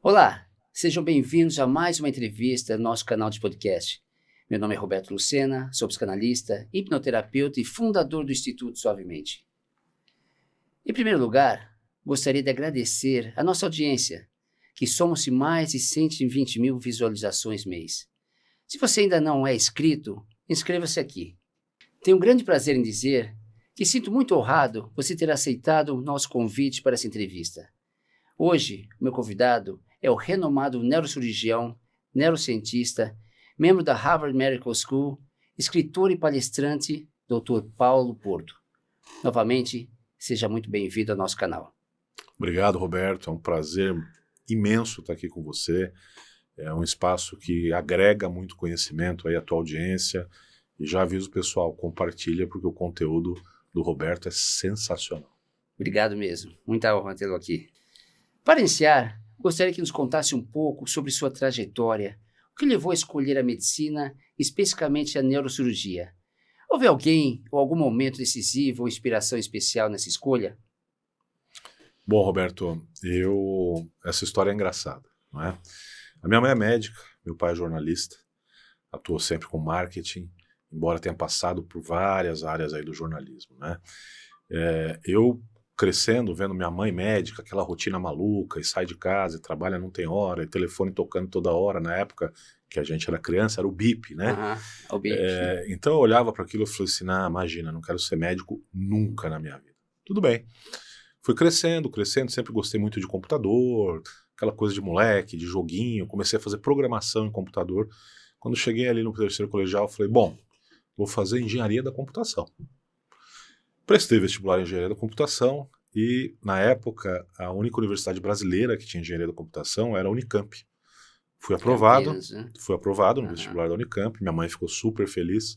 Olá, sejam bem-vindos a mais uma entrevista no nosso canal de podcast. Meu nome é Roberto Lucena, sou psicanalista, hipnoterapeuta e fundador do Instituto Suavemente. Em primeiro lugar, gostaria de agradecer a nossa audiência, que somos mais de 120 mil visualizações mês. Se você ainda não é inscrito, inscreva-se aqui. Tenho um grande prazer em dizer que sinto muito honrado você ter aceitado o nosso convite para essa entrevista. Hoje, o meu convidado é o renomado neurocirurgião, neurocientista, membro da Harvard Medical School, escritor e palestrante, Dr. Paulo Porto. Novamente, seja muito bem-vindo ao nosso canal. Obrigado, Roberto. É um prazer imenso estar aqui com você. É um espaço que agrega muito conhecimento aí à tua audiência. E já aviso o pessoal, compartilha, porque o conteúdo do Roberto é sensacional. Obrigado mesmo. Muita honra tê-lo aqui. Para iniciar, gostaria que nos contasse um pouco sobre sua trajetória, o que levou a escolher a medicina, especificamente a neurocirurgia. Houve alguém ou algum momento decisivo ou inspiração especial nessa escolha? Bom, Roberto, essa história é engraçada, não é? A minha mãe é médica, meu pai é jornalista, atuou sempre com marketing, embora tenha passado por várias áreas aí do jornalismo, né? Eu crescendo, vendo minha mãe médica, aquela rotina maluca, e sai de casa, e trabalha, não tem hora, e telefone tocando toda hora, na época que a gente era criança, era o bip, né? O bip. Então eu olhava para aquilo e falei assim, imagina, não quero ser médico nunca na minha vida. Tudo bem. Fui crescendo, sempre gostei muito de computador, aquela coisa de moleque, de joguinho, comecei a fazer programação em computador. Quando cheguei ali no terceiro colegial, eu falei, bom, vou fazer engenharia da computação. Prestei vestibular em engenharia da computação e, na época, a única universidade brasileira que tinha engenharia da computação era a Unicamp. Fui aprovado no vestibular da Unicamp, minha mãe ficou super feliz.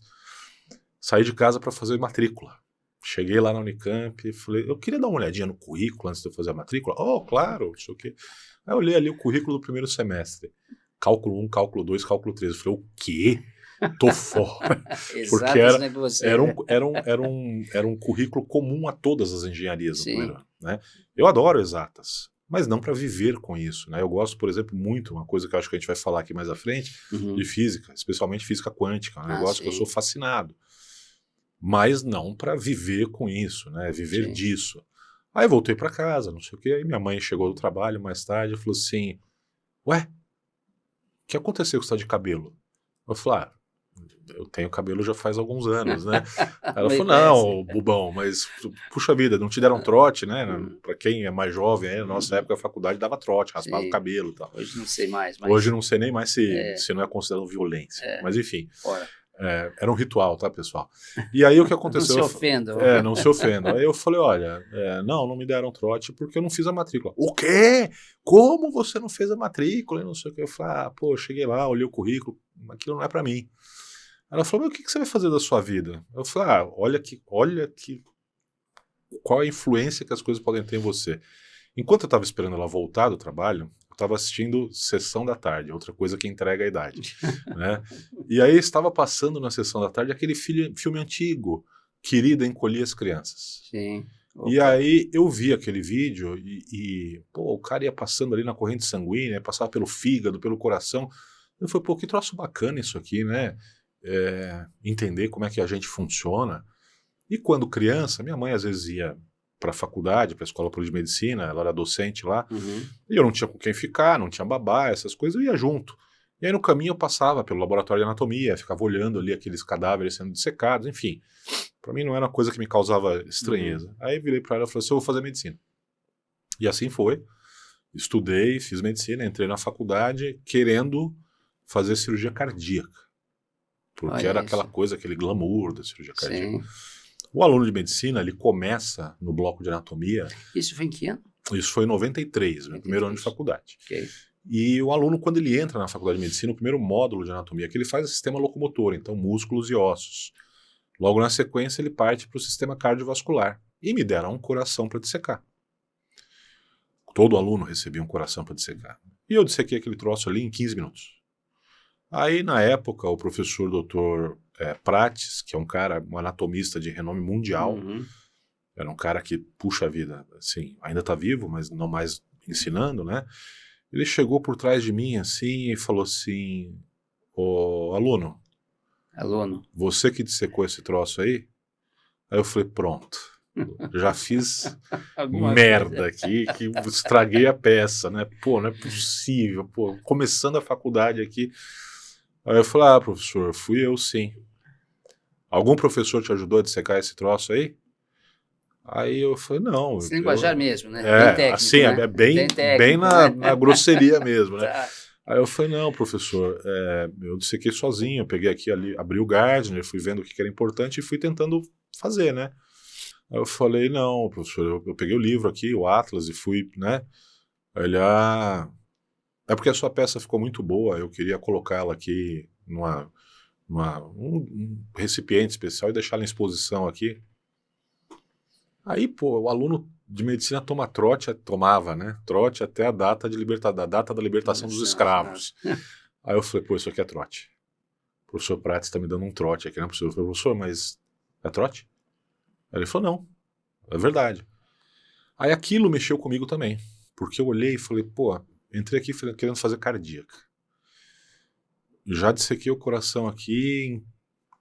Saí de casa para fazer matrícula. Cheguei lá na Unicamp e falei, eu queria dar uma olhadinha no currículo antes de eu fazer a matrícula. Oh, claro, não sei o quê. Aí eu olhei ali o currículo do primeiro semestre. Cálculo 1, cálculo 2, cálculo 3. Eu falei, o quê? Tô fora. Porque era um currículo comum a todas as engenharias no primeiro ano, né? Eu adoro exatas, mas não para viver com isso, né? Eu gosto, por exemplo, muito, uma coisa que eu acho que a gente vai falar aqui mais à frente, de física, especialmente física quântica, um negócio que eu sou fascinado, mas não para viver com isso, né? Viver disso. Aí eu voltei para casa, não sei o quê, aí minha mãe chegou do trabalho mais tarde e falou assim, ué, o que aconteceu com você tá de cabelo? Eu falei, eu tenho cabelo já faz alguns anos, né? Ela falou, não, bobão, mas puxa vida, não te deram trote, né? Pra quem é mais jovem, na nossa época a faculdade dava trote, raspava o cabelo e tal. Hoje não sei mais. Mas... Hoje não sei nem mais se não é considerado violência. Mas enfim, era um ritual, tá, pessoal? E aí o que aconteceu? Não se ofendam. Não se ofendam. Aí eu falei, olha, não me deram trote porque eu não fiz a matrícula. O quê? Como você não fez a matrícula? E não sei o que. Eu falei, cheguei lá, olhei o currículo, aquilo não é pra mim. Ela falou, mas o que você vai fazer da sua vida? Eu falei, olha que qual a influência que as coisas podem ter em você. Enquanto eu estava esperando ela voltar do trabalho, eu estava assistindo Sessão da Tarde, outra coisa que entrega a idade. Né? E aí estava passando na Sessão da Tarde aquele filme antigo, Querida, Encolhi as Crianças. Sim. E aí eu vi aquele vídeo e o cara ia passando ali na corrente sanguínea, passava pelo fígado, pelo coração. Eu falei, que troço bacana isso aqui, né? Entender como é que a gente funciona. E quando criança, minha mãe às vezes ia para a faculdade, para a escola de medicina, ela era docente lá, e eu não tinha com quem ficar, não tinha babá, essas coisas, eu ia junto. E aí no caminho eu passava pelo laboratório de anatomia, ficava olhando ali aqueles cadáveres sendo dissecados, enfim. Para mim não era uma coisa que me causava estranheza. Aí virei para ela e falei assim, eu vou fazer medicina. E assim foi. Estudei, fiz medicina, entrei na faculdade querendo fazer cirurgia cardíaca. Porque era aquela coisa, aquele glamour da cirurgia cardíaca. O aluno de medicina, ele começa no bloco de anatomia... Isso foi em que ano? Isso foi em 93, meu primeiro ano de faculdade. Okay. E o aluno, quando ele entra na faculdade de medicina, o primeiro módulo de anatomia que ele faz é o sistema locomotor, então músculos e ossos. Logo na sequência, ele parte para o sistema cardiovascular. E me deram um coração para dissecar. Todo aluno recebia um coração para dissecar. E eu dissequei aquele troço ali em 15 minutos. Aí, na época, o professor Dr. Prates, que é um anatomista de renome mundial, era um cara que, puxa vida, assim, ainda está vivo, mas não mais ensinando, né? Ele chegou por trás de mim assim e falou assim, ô aluno, Aluno. você que dissecou esse troço aí? Aí eu falei, pronto, já fiz Alguma merda coisa. aqui, que estraguei a peça, né? Pô, não é possível, pô, começando a faculdade aqui. Aí eu falei, professor, fui eu sim. Algum professor te ajudou a dissecar esse troço aí? Aí eu falei, não, Esse linguajar mesmo, né? Bem assim, técnico, né? é bem, Bem bem técnico, né? na grosseria mesmo, né? Tá. Aí eu falei, não, professor, eu dissequei sozinho, eu peguei aqui, ali, abri o Gardner, fui vendo o que era importante e fui tentando fazer, né? Aí eu falei, não, professor, eu peguei o livro aqui, o Atlas, e fui, né? Aí ele, é porque a sua peça ficou muito boa, eu queria colocá-la aqui um recipiente especial e deixá-la em exposição aqui. Aí, pô, o aluno de medicina tomava, né? Trote até a data da data da libertação dos escravos. Aí eu falei, pô, isso aqui é trote. O professor Prates está me dando um trote aqui, não é possível. Eu falei, professor, mas é trote? Aí ele falou, não, é verdade. Aí aquilo mexeu comigo também, porque eu olhei e falei, pô, entrei aqui querendo fazer cardíaca. Já dissequei o coração aqui em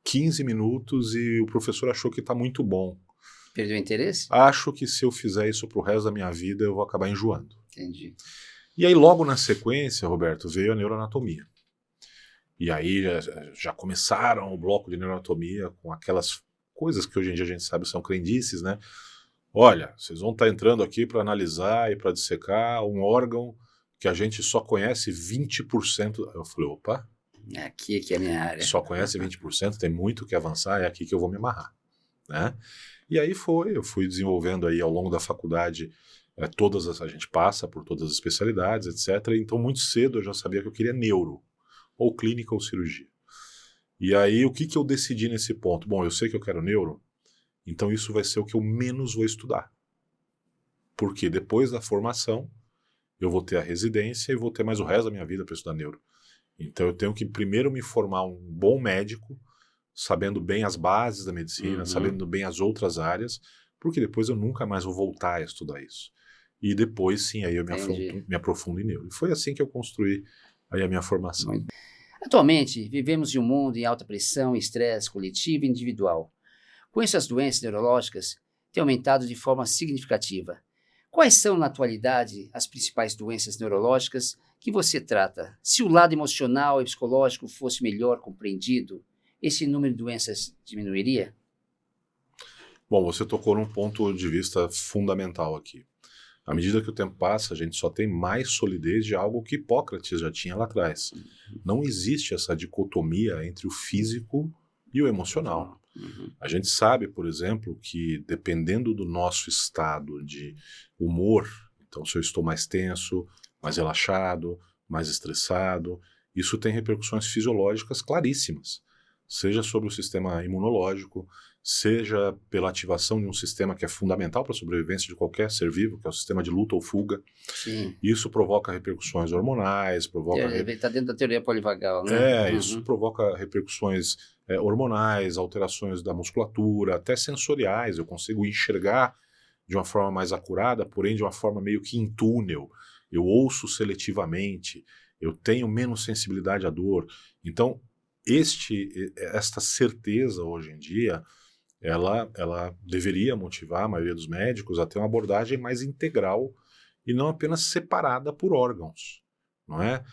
15 minutos e o professor achou que está muito bom. Perdeu o interesse? Acho que se eu fizer isso pro resto da minha vida, eu vou acabar enjoando. Entendi. E aí, logo na sequência, Roberto, veio a neuroanatomia. E aí já começaram o bloco de neuroanatomia com aquelas coisas que hoje em dia a gente sabe são crendices, né? Olha, vocês vão estar entrando aqui para analisar e para dissecar um órgão que a gente só conhece 20%. Eu falei, opa, Aqui é a minha área. só conhece 20%, tem muito que avançar, é aqui que eu vou me amarrar, né? E aí eu fui desenvolvendo aí ao longo da faculdade, a gente passa por todas as especialidades, etc. Então muito cedo eu já sabia que eu queria neuro, ou clínica ou cirurgia. E aí o que eu decidi nesse ponto? Bom, eu sei que eu quero neuro, então isso vai ser o que eu menos vou estudar. Porque depois da formação, eu vou ter a residência e vou ter mais o resto da minha vida para estudar neuro. Então eu tenho que primeiro me formar um bom médico, sabendo bem as bases da medicina, sabendo bem as outras áreas, porque depois eu nunca mais vou voltar a estudar isso. E depois, sim, aí eu me aprofundo em neuro. E foi assim que eu construí aí a minha formação. Atualmente, vivemos em um mundo em alta pressão e estresse coletivo e individual. Com isso, as doenças neurológicas têm aumentado de forma significativa. Quais são, na atualidade, as principais doenças neurológicas que você trata? Se o lado emocional e psicológico fosse melhor compreendido, esse número de doenças diminuiria? Bom, você tocou num ponto de vista fundamental aqui. À medida que o tempo passa, a gente só tem mais solidez de algo que Hipócrates já tinha lá atrás. Não existe essa dicotomia entre o físico e o emocional. A gente sabe, por exemplo, que dependendo do nosso estado de humor, então se eu estou mais tenso, mais relaxado, mais estressado, isso tem repercussões fisiológicas claríssimas, seja sobre o sistema imunológico, seja pela ativação de um sistema que é fundamental para a sobrevivência de qualquer ser vivo, que é o sistema de luta ou fuga. Sim. Isso provoca repercussões hormonais, Está dentro da teoria polivagal, né? Isso provoca repercussões hormonais, alterações da musculatura, até sensoriais. Eu consigo enxergar de uma forma mais acurada, porém de uma forma meio que em túnel. Eu ouço seletivamente, eu tenho menos sensibilidade à dor. Então, esta certeza hoje em dia, ela deveria motivar a maioria dos médicos a ter uma abordagem mais integral e não apenas separada por órgãos, não é?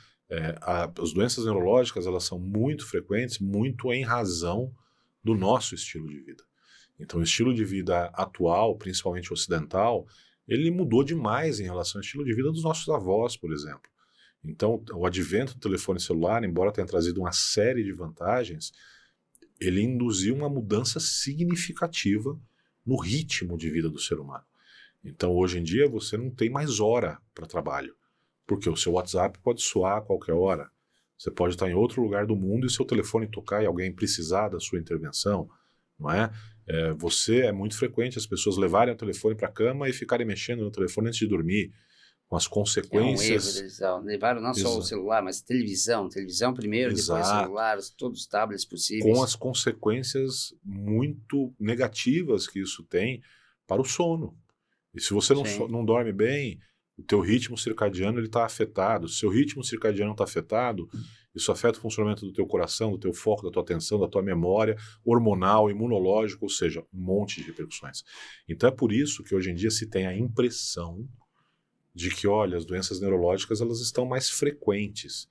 As doenças neurológicas, elas são muito frequentes, muito em razão do nosso estilo de vida. Então, o estilo de vida atual, principalmente ocidental, ele mudou demais em relação ao estilo de vida dos nossos avós, por exemplo. Então, o advento do telefone celular, embora tenha trazido uma série de vantagens, ele induziu uma mudança significativa no ritmo de vida do ser humano. Então, hoje em dia, você não tem mais hora para trabalho, porque o seu WhatsApp pode soar a qualquer hora. Você pode estar em outro lugar do mundo e seu telefone tocar e alguém precisar da sua intervenção, não é? É muito frequente as pessoas levarem o telefone para a cama e ficarem mexendo no telefone antes de dormir, com as consequências... Eles levaram não só o celular, mas televisão primeiro, depois celular, todos os tablets possíveis. Com as consequências muito negativas que isso tem para o sono. E se você não dorme bem, o teu ritmo circadiano está afetado. Se o seu ritmo circadiano está afetado, isso afeta o funcionamento do teu coração, do teu foco, da tua atenção, da tua memória, hormonal, imunológico, ou seja, um monte de repercussões. Então é por isso que hoje em dia se tem a impressão de que, olha, as doenças neurológicas elas estão mais frequentes.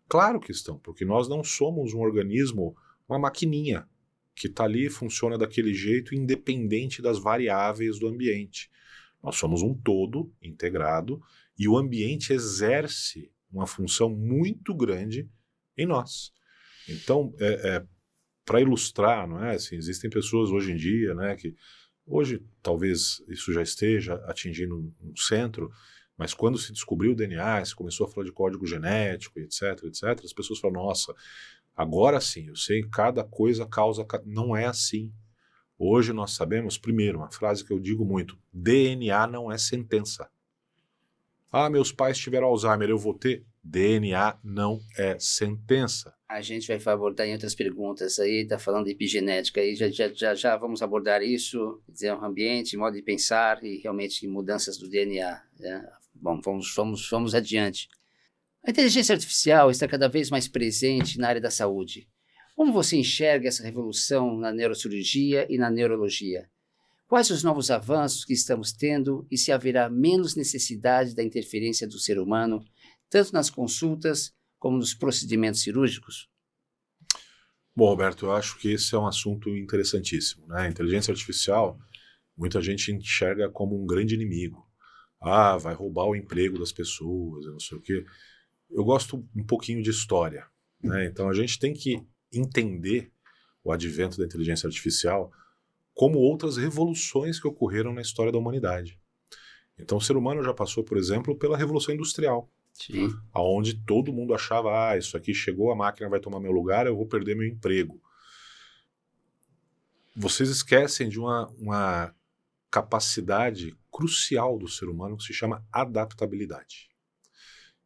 Claro que estão, porque nós não somos um organismo, uma maquininha, que está ali e funciona daquele jeito independente das variáveis do ambiente. Nós somos um todo integrado e o ambiente exerce uma função muito grande em nós. Então, para ilustrar, não é? Assim, existem pessoas hoje em dia, né, que hoje talvez isso já esteja atingindo um centro, mas quando se descobriu o DNA, se começou a falar de código genético, etc, as pessoas falam, nossa, agora sim, eu sei que cada coisa causa... Não é assim. Hoje nós sabemos, primeiro, uma frase que eu digo muito, DNA não é sentença. Ah, meus pais tiveram Alzheimer, eu vou ter? DNA não é sentença. A gente vai abordar em outras perguntas aí, está falando de epigenética, aí já vamos abordar isso, dizer, o ambiente, modo de pensar e realmente mudanças do DNA. Né? Bom, vamos adiante. A inteligência artificial está cada vez mais presente na área da saúde. Como você enxerga essa revolução na neurocirurgia e na neurologia? Quais os novos avanços que estamos tendo e se haverá menos necessidade da interferência do ser humano, tanto nas consultas como nos procedimentos cirúrgicos? Bom, Roberto, eu acho que esse é um assunto interessantíssimo, né? A inteligência artificial, muita gente enxerga como um grande inimigo. Ah, vai roubar o emprego das pessoas, não sei o quê. Eu gosto um pouquinho de história, né? Então a gente tem que entender o advento da inteligência artificial como outras revoluções que ocorreram na história da humanidade. Então o ser humano já passou, por exemplo, pela Revolução Industrial, Sim. onde todo mundo achava, ah, isso aqui chegou, a máquina vai tomar meu lugar, eu vou perder meu emprego. Vocês esquecem de uma capacidade crucial do ser humano que se chama adaptabilidade.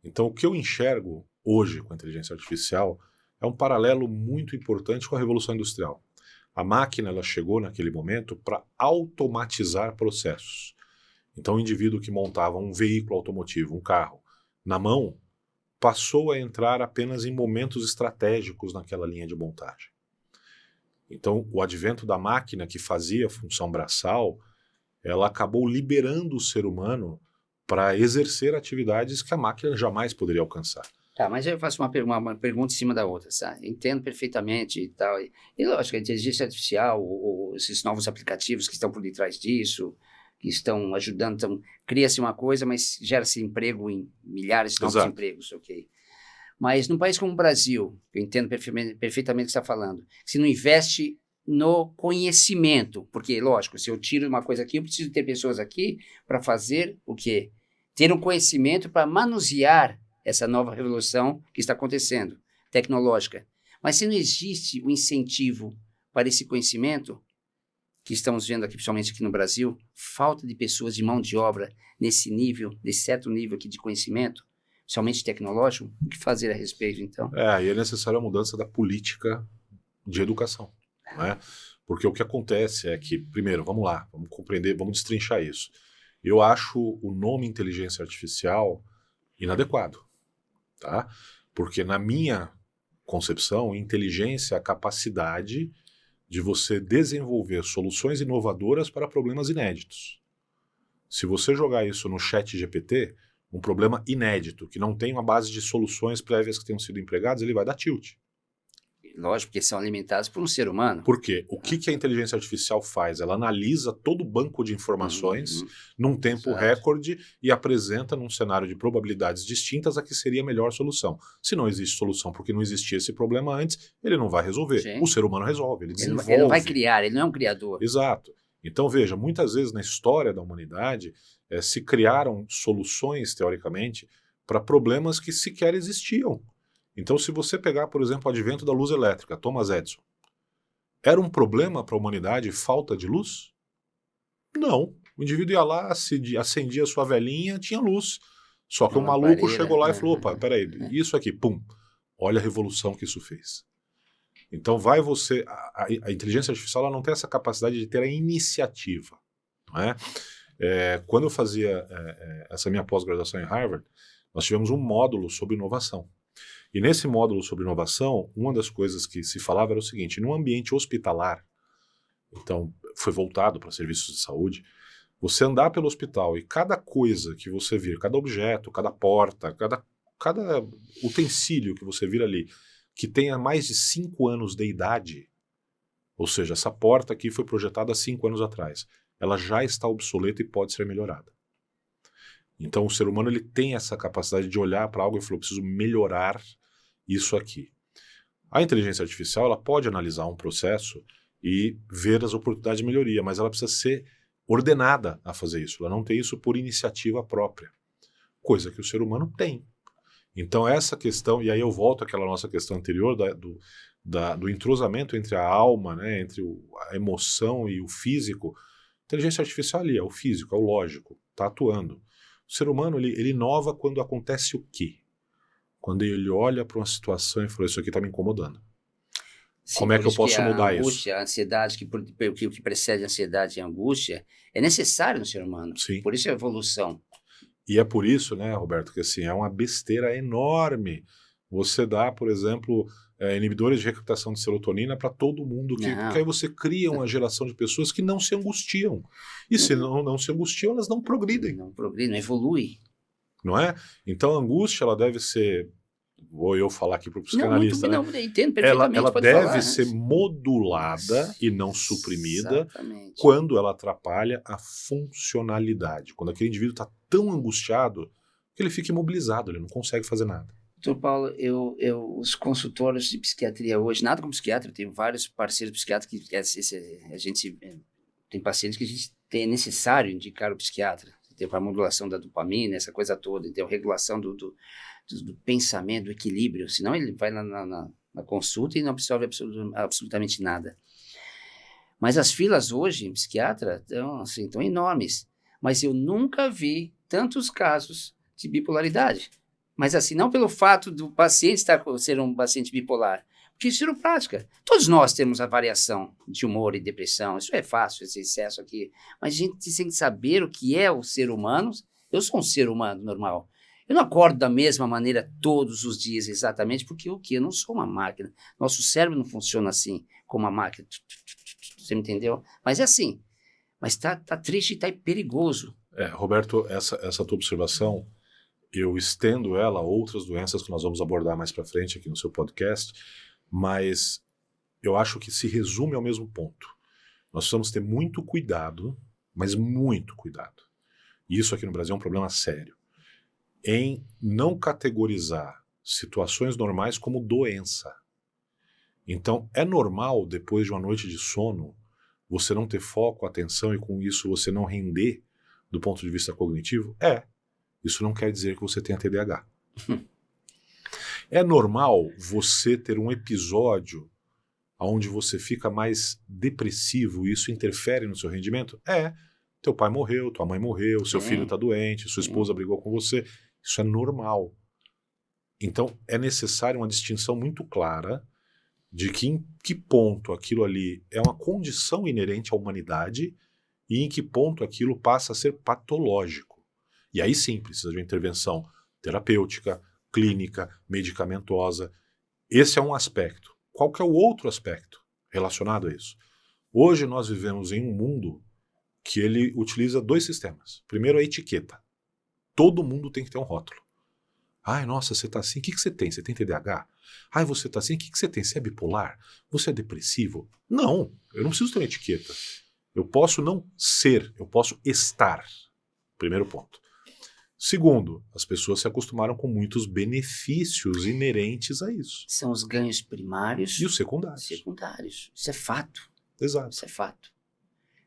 Então o que eu enxergo hoje com a inteligência artificial é um paralelo muito importante com a Revolução Industrial. A máquina ela chegou naquele momento para automatizar processos. Então o indivíduo que montava um veículo automotivo, um carro, na mão, passou a entrar apenas em momentos estratégicos naquela linha de montagem. Então o advento da máquina que fazia a função braçal, ela acabou liberando o ser humano para exercer atividades que a máquina jamais poderia alcançar. Tá, mas eu faço uma pergunta em cima da outra, sabe? Entendo perfeitamente e tal. E lógico, a inteligência artificial, esses novos aplicativos que estão por detrás disso, que estão ajudando, então, cria-se uma coisa, mas gera-se emprego em milhares de novos empregos, ok? Mas num país como o Brasil, eu entendo perfeitamente o que você está falando, se não investe no conhecimento, porque, lógico, se eu tiro uma coisa aqui, eu preciso ter pessoas aqui para fazer o quê? Ter um conhecimento para manusear essa nova revolução que está acontecendo, tecnológica. Mas se não existe o incentivo para esse conhecimento, que estamos vendo aqui, principalmente aqui no Brasil, falta de pessoas de mão de obra nesse nível, nesse certo nível aqui de conhecimento, somente tecnológico, o que fazer a respeito, então? E é necessária a mudança da política de educação, né? Porque o que acontece é que, primeiro, vamos lá, vamos compreender, vamos destrinchar isso. Eu acho o nome inteligência artificial inadequado, tá? Porque na minha concepção, inteligência é a capacidade de você desenvolver soluções inovadoras para problemas inéditos. Se você jogar isso no ChatGPT, um problema inédito, que não tem uma base de soluções prévias que tenham sido empregadas, ele vai dar tilt. Lógico, porque são alimentados por um ser humano. Por quê? O que a inteligência artificial faz? Ela analisa todo o banco de informações num tempo recorde e apresenta num cenário de probabilidades distintas a que seria a melhor solução. Se não existe solução porque não existia esse problema antes, ele não vai resolver. Sim. O ser humano resolve, ele desenvolve. Ele não vai criar, ele não é um criador. Exato. Então veja, muitas vezes na história da humanidade se criaram soluções, teoricamente, para problemas que sequer existiam. Então, se você pegar, por exemplo, o advento da luz elétrica, Thomas Edison, era um problema para a humanidade falta de luz? Não. O indivíduo ia lá, acendia a sua velhinha, tinha luz. Só que o maluco chegou lá e falou, opa, peraí, isso aqui, pum, olha a revolução que isso fez. Então a inteligência artificial ela não tem essa capacidade de ter a iniciativa, não é? Quando eu fazia essa minha pós-graduação em Harvard, nós tivemos um módulo sobre inovação. E nesse módulo sobre inovação, uma das coisas que se falava era o seguinte: num ambiente hospitalar, então foi voltado para serviços de saúde, você andar pelo hospital e cada coisa que você vir, cada objeto, cada porta, cada utensílio que você vir ali, que tenha mais de 5 anos de idade, ou seja, essa porta aqui foi projetada há 5 anos atrás, ela já está obsoleta e pode ser melhorada. Então o ser humano ele tem essa capacidade de olhar para algo e falar: eu preciso melhorar isso aqui. A inteligência artificial ela pode analisar um processo e ver as oportunidades de melhoria, mas ela precisa ser ordenada a fazer isso. Ela não tem isso por iniciativa própria, coisa que o ser humano tem. Então essa questão, e aí eu volto àquela nossa questão anterior do entrosamento entre a alma, né, entre a emoção e o físico. A inteligência artificial ali é o físico, é o lógico, está atuando. O ser humano ele inova quando acontece o quê? Quando ele olha para uma situação e fala: isso aqui está me incomodando. Sim, Como é que eu posso mudar a angústia, isso? A ansiedade, o que precede a ansiedade e a angústia é necessário no ser humano. Sim. Por isso é a evolução. E é por isso, né, Roberto, que assim, é uma besteira enorme você dar, por exemplo, inibidores de recaptação de serotonina para todo mundo, porque aí você cria uma geração de pessoas que não se angustiam. E se não se angustiam, elas não progridem. Não progridem, não evolui. Não é? Então a angústia, ela deve ser, vou eu falar aqui para o psicanalista, não, entendo perfeitamente, ela pode deve falar, ser modulada e não suprimida. Exatamente. Quando ela atrapalha a funcionalidade. Quando aquele indivíduo está tão angustiado que ele fica imobilizado, ele não consegue fazer nada. Doutor Paulo, os consultórios de psiquiatria hoje, nada como psiquiatra, eu tenho vários parceiros psiquiatras que a gente tem pacientes que a gente tem, é necessário indicar o psiquiatra. Tem para a modulação da dopamina, essa coisa toda, tem a regulação do pensamento, do equilíbrio, senão ele vai na consulta e não absorve absolutamente nada. Mas as filas hoje em psiquiatra estão enormes, mas eu nunca vi tantos casos de bipolaridade. Mas assim, não pelo fato do paciente ser um paciente bipolar, porque isso é prática. Todos nós temos a variação de humor e depressão, isso é fácil, esse excesso aqui, mas a gente tem que saber o que é o ser humano. Eu sou um ser humano normal. Eu não acordo da mesma maneira todos os dias exatamente, porque eu não sou uma máquina. Nosso cérebro não funciona assim, como uma máquina. Você me entendeu? Mas é assim. Mas tá triste e tá perigoso. Roberto, essa tua observação, eu estendo ela a outras doenças que nós vamos abordar mais para frente aqui no seu podcast, mas eu acho que se resume ao mesmo ponto. Nós precisamos ter muito cuidado, mas muito cuidado. E isso aqui no Brasil é um problema sério, em não categorizar situações normais como doença. Então, é normal, depois de uma noite de sono, você não ter foco, atenção e com isso você não render do ponto de vista cognitivo? Isso não quer dizer que você tenha TDAH. É normal você ter um episódio onde você fica mais depressivo e isso interfere no seu rendimento? Teu pai morreu, tua mãe morreu, seu filho está doente, sua esposa brigou com você. Isso é normal. Então, é necessária uma distinção muito clara de que em que ponto aquilo ali é uma condição inerente à humanidade e em que ponto aquilo passa a ser patológico. E aí sim precisa de uma intervenção terapêutica, clínica, medicamentosa. Esse é um aspecto. Qual que é o outro aspecto relacionado a isso? Hoje nós vivemos em um mundo que ele utiliza 2 sistemas. Primeiro, a etiqueta. Todo mundo tem que ter um rótulo. Ai, nossa, você tá assim, o que você tem? Você tem TDAH? Ai, você tá assim, o que você tem? Você é bipolar? Você é depressivo? Não, eu não preciso ter uma etiqueta. Eu posso não ser, eu posso estar. Primeiro ponto. Segundo, as pessoas se acostumaram com muitos benefícios inerentes a isso. São os ganhos primários e os secundários. Isso é fato. Exato. Isso é fato.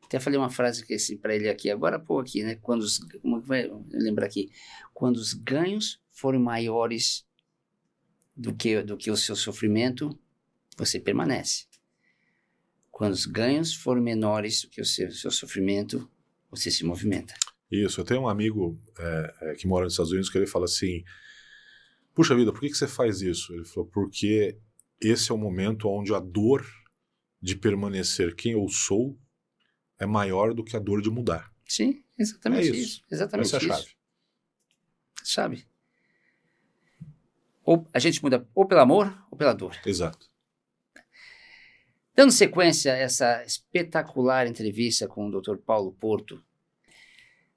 Até falei uma frase para ele aqui, agora aqui, né? Lembra aqui. Quando os ganhos forem maiores do que o seu sofrimento, você permanece. Quando os ganhos forem menores do que o seu sofrimento, você se movimenta. Isso, eu tenho um amigo que mora nos Estados Unidos que ele fala assim: puxa vida, por que você faz isso? Ele falou: porque esse é o momento onde a dor de permanecer quem eu sou é maior do que a dor de mudar. Sim, exatamente isso. Exatamente Essa é a isso. chave. Sabe? Ou a gente muda ou pelo amor ou pela dor. Exato. Dando sequência a essa espetacular entrevista com o Dr. Paulo Porto,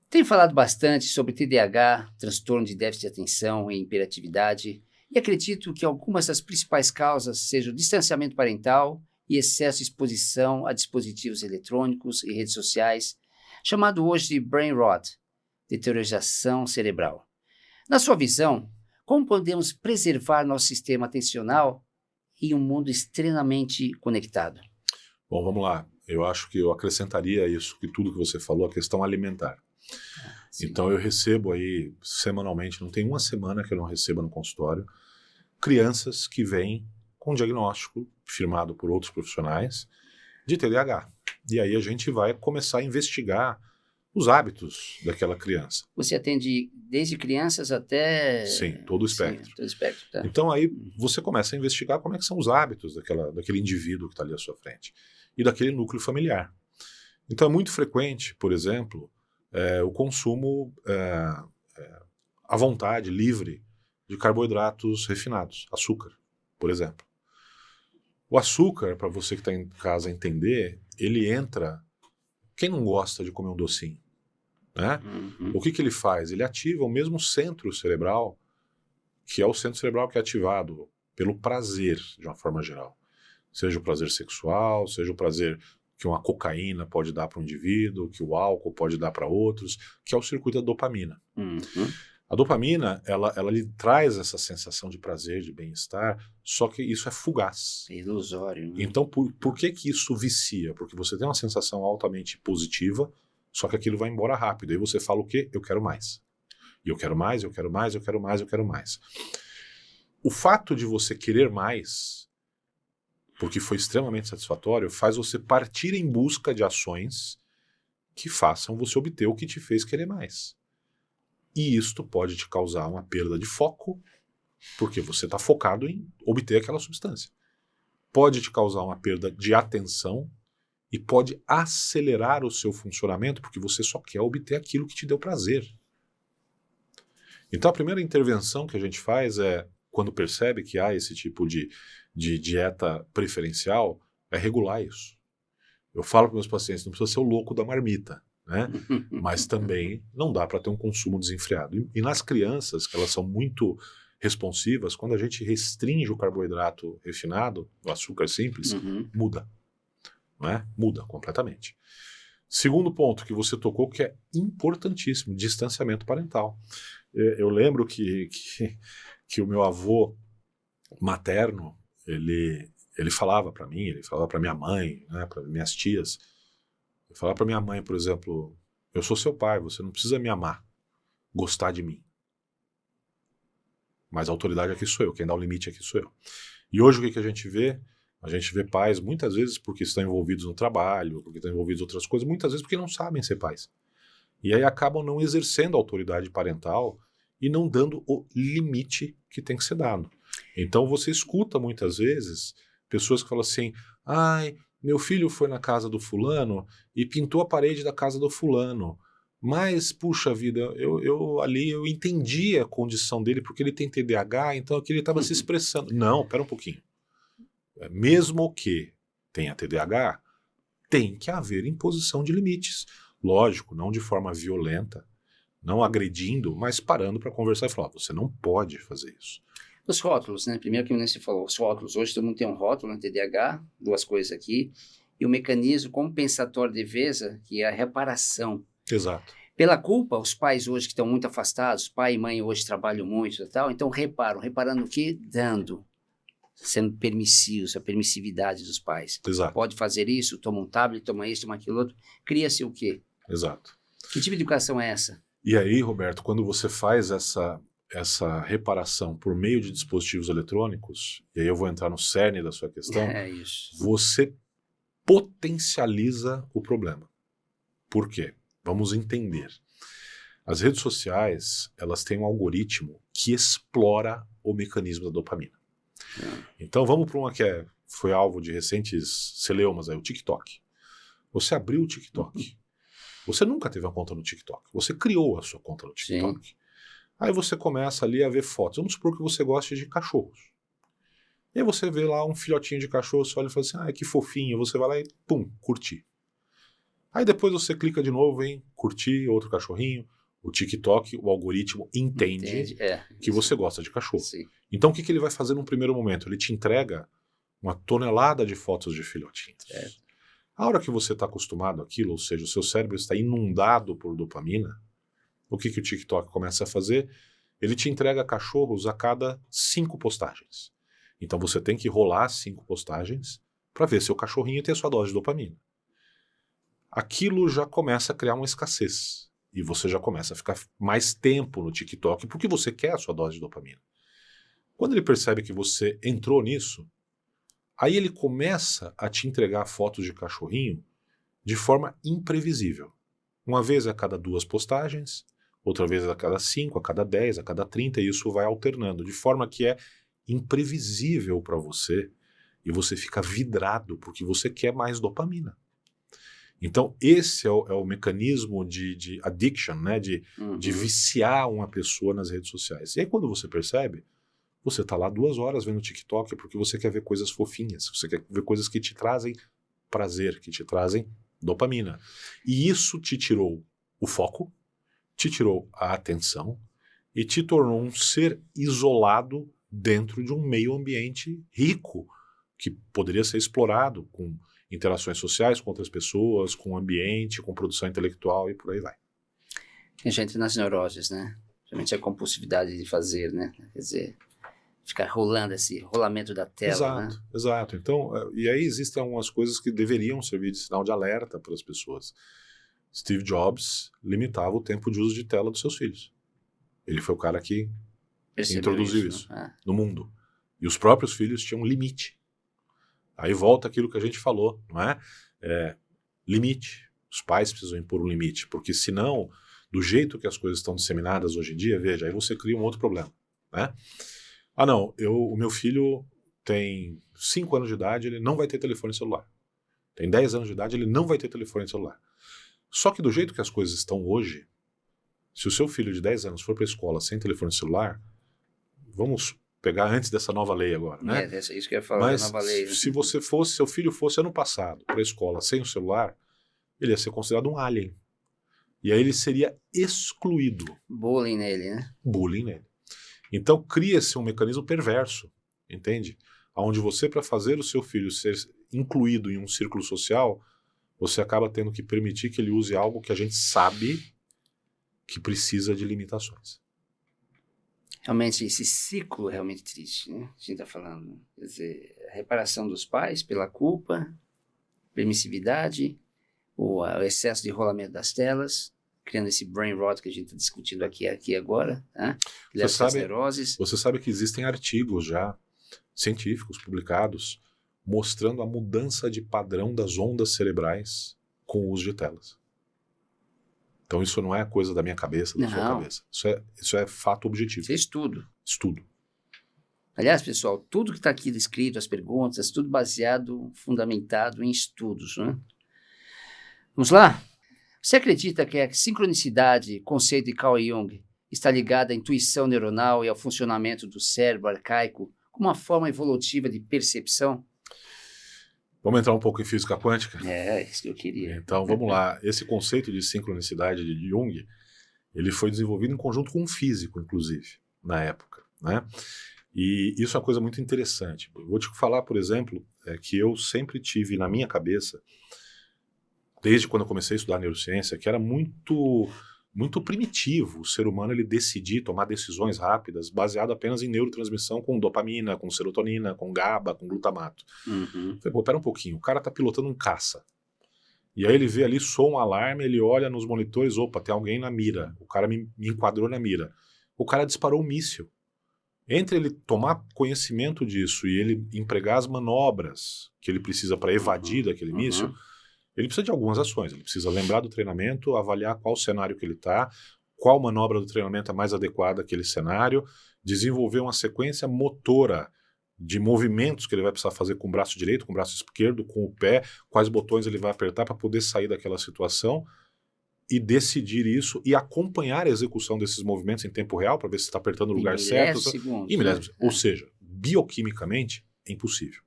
tenho falado bastante sobre TDAH, transtorno de déficit de atenção e hiperatividade, e acredito que algumas das principais causas sejam o distanciamento parental e excesso de exposição a dispositivos eletrônicos e redes sociais, chamado hoje de brain rot, deterioração cerebral. Na sua visão, como podemos preservar nosso sistema atencional em um mundo extremamente conectado? Bom, vamos lá. Eu acho que eu acrescentaria isso, que tudo que você falou, a questão alimentar. Sim. Então eu recebo aí semanalmente, não tem uma semana que eu não receba no consultório, crianças que vêm com diagnóstico firmado por outros profissionais de TDAH. E aí a gente vai começar a investigar os hábitos daquela criança. Você atende desde crianças até... Sim, todo o espectro. Sim, todo o espectro, tá. Então aí você começa a investigar como é que são os hábitos daquele indivíduo que está ali à sua frente e daquele núcleo familiar. Então é muito frequente, por exemplo, o consumo à vontade, livre, de carboidratos refinados, açúcar, por exemplo. O açúcar, para você que está em casa entender, ele entra... Quem não gosta de comer um docinho? Né? O que ele faz? Ele ativa o mesmo centro cerebral, que é o centro cerebral que é ativado pelo prazer, de uma forma geral. Seja o prazer sexual, seja o prazer que uma cocaína pode dar para um indivíduo, que o álcool pode dar para outros, que é o circuito da dopamina. A dopamina, ela lhe traz essa sensação de prazer, de bem-estar, só que isso é fugaz. É ilusório. Né? Então, por que isso vicia? Porque você tem uma sensação altamente positiva, só que aquilo vai embora rápido. Aí você fala o quê? Eu quero mais. E eu quero mais, eu quero mais, eu quero mais, eu quero mais. O fato de você querer mais, porque foi extremamente satisfatório, faz você partir em busca de ações que façam você obter o que te fez querer mais. E isto pode te causar uma perda de foco, porque você está focado em obter aquela substância. Pode te causar uma perda de atenção e pode acelerar o seu funcionamento, porque você só quer obter aquilo que te deu prazer. Então a primeira intervenção que a gente faz é, quando percebe que há esse tipo de dieta preferencial, é regular isso. Eu falo para meus pacientes, não precisa ser o louco da marmita, né? Mas também não dá para ter um consumo desenfreado. E nas crianças, que elas são muito responsivas, quando a gente restringe o carboidrato refinado, o açúcar simples, muda. Não é? Muda completamente. Segundo ponto que você tocou, que é importantíssimo, distanciamento parental. Eu lembro que o meu avô materno, ele falava para mim, ele falava para minha mãe, né, para minhas tias. Ele falava para minha mãe, por exemplo, eu sou seu pai, você não precisa me amar, gostar de mim. Mas a autoridade aqui sou eu, quem dá o limite aqui sou eu. E hoje o que a gente vê? A gente vê pais, muitas vezes porque estão envolvidos no trabalho, porque estão envolvidos em outras coisas, muitas vezes porque não sabem ser pais. E aí acabam não exercendo a autoridade parental e não dando o limite que tem que ser dado. Então você escuta muitas vezes pessoas que falam assim, ai, meu filho foi na casa do fulano e pintou a parede da casa do fulano. Mas, puxa vida, eu entendi a condição dele porque ele tem TDAH, então aqui ele estava se expressando. Não, pera um pouquinho. Mesmo que tenha TDAH, tem que haver imposição de limites. Lógico, não de forma violenta, não agredindo, mas parando para conversar e falar, você não pode fazer isso. Os rótulos, né? Primeiro que você falou, os rótulos. Hoje todo mundo tem um rótulo no TDAH, duas coisas aqui, e o mecanismo compensatório de defesa, que é a reparação. Exato. Pela culpa, os pais hoje que estão muito afastados, pai e mãe hoje trabalham muito e tal, então reparando o quê? Dando. Sendo permissivos, a permissividade dos pais. Exato. Pode fazer isso, toma um tablet, toma isso, toma aquilo outro. Cria-se o quê? Exato. Que tipo de educação é essa? E aí, Roberto, quando você faz essa reparação por meio de dispositivos eletrônicos, e aí eu vou entrar no cerne da sua questão, isso. Você potencializa o problema. Por quê? Vamos entender. As redes sociais, elas têm um algoritmo que explora o mecanismo da dopamina. Então vamos para uma que foi alvo de recentes celeumas, o TikTok. Você abriu o TikTok, Você nunca teve uma conta no TikTok. Você criou a sua conta no TikTok. Sim. Aí você começa ali a ver fotos. Vamos supor que você goste de cachorros. E aí você vê lá um filhotinho de cachorro, você olha e fala assim, ah, que fofinho. Você vai lá e, pum, curtir. Aí depois você clica de novo em curtir outro cachorrinho. O TikTok, o algoritmo entende que você gosta de cachorro. Sim. Então o que ele vai fazer num primeiro momento? Ele te entrega uma tonelada de fotos de filhotinhos. A hora que você está acostumado àquilo, ou seja, o seu cérebro está inundado por dopamina, o que o TikTok começa a fazer? Ele te entrega cachorros a cada 5 postagens. Então você tem que rolar 5 postagens para ver seu cachorrinho ter sua dose de dopamina. Aquilo já começa a criar uma escassez. E você já começa a ficar mais tempo no TikTok porque você quer a sua dose de dopamina. Quando ele percebe que você entrou nisso, aí ele começa a te entregar fotos de cachorrinho de forma imprevisível. Uma vez a cada 2 postagens, outra vez a cada 5, a cada 10, a cada 30, e isso vai alternando, de forma que é imprevisível para você e você fica vidrado porque você quer mais dopamina. Então esse é o mecanismo de addiction, né? de viciar uma pessoa nas redes sociais. E aí quando você percebe, você está lá 2 horas vendo TikTok porque você quer ver coisas fofinhas, você quer ver coisas que te trazem prazer, que te trazem dopamina. E isso te tirou o foco, te tirou a atenção e te tornou um ser isolado dentro de um meio ambiente rico, que poderia ser explorado com interações sociais com outras pessoas, com o ambiente, com produção intelectual e por aí vai. A gente entra nas neuroses, né? Realmente a compulsividade de fazer, né? Quer dizer, ficar rolando esse rolamento da tela, exato, né? Exato. Então, e aí existem algumas coisas que deveriam servir de sinal de alerta para as pessoas. Steve Jobs limitava o tempo de uso de tela dos seus filhos. Ele foi o cara que introduziu isso no mundo. E os próprios filhos tinham um limite. Aí volta aquilo que a gente falou, não é? Limite. Os pais precisam impor um limite, porque senão, do jeito que as coisas estão disseminadas hoje em dia, veja, aí você cria um outro problema, né? Ah não, o meu filho tem 5 anos de idade, ele não vai ter telefone celular. Tem 10 anos de idade, ele não vai ter telefone celular. Só que do jeito que as coisas estão hoje, se o seu filho de 10 anos for para a escola sem telefone celular, vamos pegar antes dessa nova lei agora, né? É isso que eu ia falar, mas da nova lei. Se seu filho fosse ano passado para a escola sem o celular, ele ia ser considerado um alien. E aí ele seria excluído. Bullying nele, né? Bullying nele. Então cria-se um mecanismo perverso, entende? Onde você, para fazer o seu filho ser incluído em um círculo social, você acaba tendo que permitir que ele use algo que a gente sabe que precisa de limitações. Realmente, esse ciclo é realmente triste, né? A gente está falando. Quer dizer, a reparação dos pais pela culpa, permissividade, o excesso de rolamento das telas, criando esse brain rot que a gente está discutindo aqui agora, né? Que leva às neuroses. Você sabe que existem artigos já científicos publicados mostrando a mudança de padrão das ondas cerebrais com o uso de telas. Então isso não é coisa da minha cabeça, da sua cabeça. Isso é fato objetivo. Isso é estudo. Estudo. Aliás, pessoal, tudo que está aqui descrito, as perguntas, tudo baseado, fundamentado em estudos, né? Vamos lá? Você acredita que a sincronicidade, conceito de Carl Jung, está ligada à intuição neuronal e ao funcionamento do cérebro arcaico como uma forma evolutiva de percepção? Vamos entrar um pouco em física quântica? É, isso que eu queria. Então, vamos lá. Esse conceito de sincronicidade de Jung, ele foi desenvolvido em conjunto com um físico, inclusive, na época, né? E isso é uma coisa muito interessante. Eu vou te falar, por exemplo, que eu sempre tive na minha cabeça, desde quando eu comecei a estudar neurociência, que era muito primitivo o ser humano ele decidir, tomar decisões rápidas, baseado apenas em neurotransmissão com dopamina, com serotonina, com GABA, com glutamato. Falei, pô, pera um pouquinho, o cara tá pilotando um caça. E aí ele vê ali, soa um alarme, ele olha nos monitores, opa, tem alguém na mira. O cara me enquadrou na mira. O cara disparou um míssil. Entre ele tomar conhecimento disso e ele empregar as manobras que ele precisa para evadir daquele míssil, ele precisa de algumas ações. Ele precisa lembrar do treinamento, avaliar qual cenário que ele está, qual manobra do treinamento é mais adequada àquele cenário, desenvolver uma sequência motora de movimentos que ele vai precisar fazer com o braço direito, com o braço esquerdo, com o pé, quais botões ele vai apertar para poder sair daquela situação. e decidir isso e acompanhar a execução desses movimentos em tempo real para ver se está apertando o lugar certo. Segundos, em milésimos. né? Ou seja, bioquimicamente é impossível.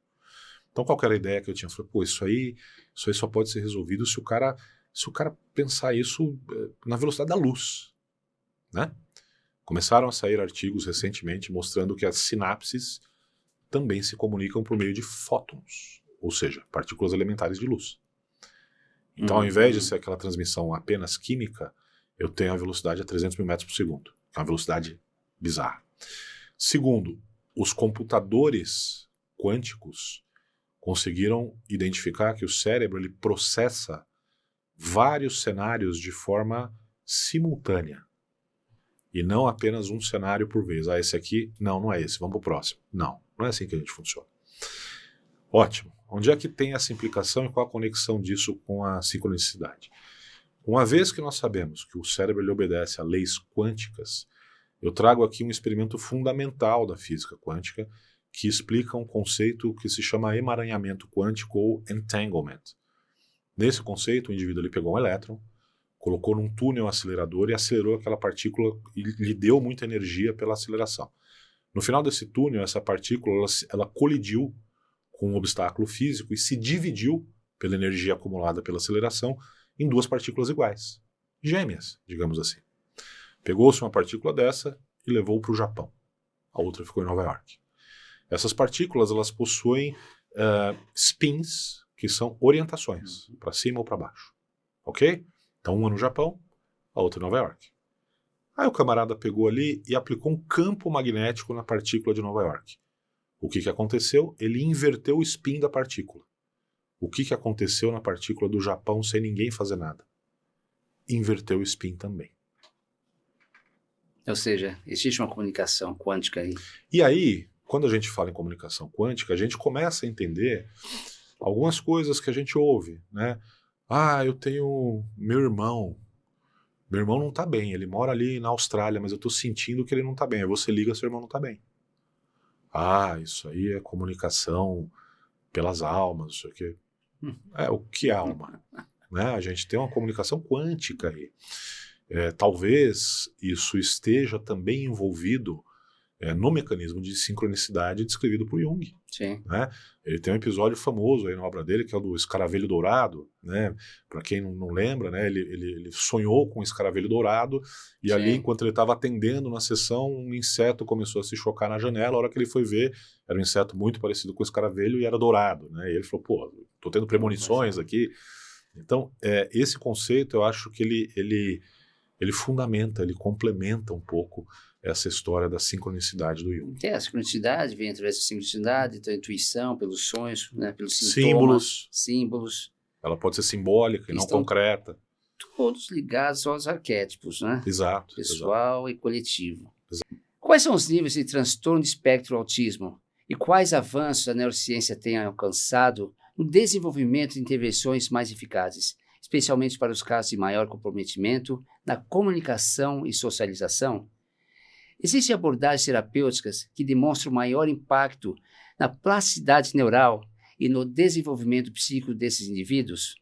Então qual que era a ideia que eu tinha? Eu falei, pô, isso aí só pode ser resolvido se o cara pensar isso na velocidade da luz, né? Começaram a sair artigos recentemente mostrando que as sinapses também se comunicam por meio de fótons, ou seja, partículas elementares de luz. Então, ao invés de ser aquela transmissão apenas química, eu tenho a velocidade a 300 mil metros por segundo, que é uma velocidade bizarra. Segundo, os computadores quânticos conseguiram identificar que o cérebro ele processa vários cenários de forma simultânea. E não apenas um cenário por vez. Ah, esse aqui, não é esse, vamos para o próximo. Não é assim que a gente funciona. Ótimo. Onde é que tem essa implicação e qual a conexão disso com a sincronicidade? Uma vez que nós sabemos que o cérebro ele obedece a leis quânticas, eu trago aqui um experimento fundamental da física quântica que explica um conceito que se chama emaranhamento quântico ou entanglement. Nesse conceito, o indivíduo ele pegou um elétron, colocou num túnel acelerador e acelerou aquela partícula e lhe deu muita energia pela aceleração. No final desse túnel, essa partícula ela colidiu com um obstáculo físico e se dividiu pela energia acumulada pela aceleração em duas partículas iguais, gêmeas, digamos assim. Pegou-se uma partícula dessa e levou para o Japão. A outra ficou em Nova York. Essas partículas elas possuem spins, que são orientações, para cima ou para baixo. Ok? Então uma no Japão, a outra em Nova York. Aí o camarada pegou ali e aplicou um campo magnético na partícula de Nova York. O que aconteceu? Ele inverteu o spin da partícula. O que aconteceu na partícula do Japão sem ninguém fazer nada? Inverteu o spin também. Ou seja, existe uma comunicação quântica aí. E aí, quando a gente fala em comunicação quântica, a gente começa a entender algumas coisas que a gente ouve, né? Ah, eu tenho meu irmão não tá bem, ele mora ali na Austrália, mas eu tô sentindo que ele não tá bem. Aí você liga, seu irmão não tá bem. Ah, isso aí é comunicação pelas almas, não sei o quê. O que é alma? Né? A gente tem uma comunicação quântica aí. Talvez isso esteja também envolvido no mecanismo de sincronicidade descrevido por Jung. Sim. Né? Ele tem um episódio famoso aí na obra dele, que é o do escaravelho dourado. Né? Para quem não lembra, né? Ele sonhou com um escaravelho dourado e ali, enquanto ele estava atendendo na sessão, um inseto começou a se chocar na janela. A hora que ele foi ver, era um inseto muito parecido com o escaravelho e era dourado. Né? E ele falou, pô, tô tendo premonições aqui. Então, esse conceito, eu acho que ele fundamenta, ele complementa um pouco essa história da sincronicidade do Jung. A sincronicidade vem através da sincronicidade, da intuição, pelos sonhos, né, pelos sintomas, símbolos. Ela pode ser simbólica e não concreta. Todos ligados aos arquétipos, né? Exato. Pessoal e coletivo. Exato. Quais são os níveis de transtorno de espectro autismo? E quais avanços a neurociência tem alcançado no desenvolvimento de intervenções mais eficazes, especialmente para os casos de maior comprometimento na comunicação e socialização? Existem abordagens terapêuticas que demonstram maior impacto na plasticidade neural e no desenvolvimento psíquico desses indivíduos?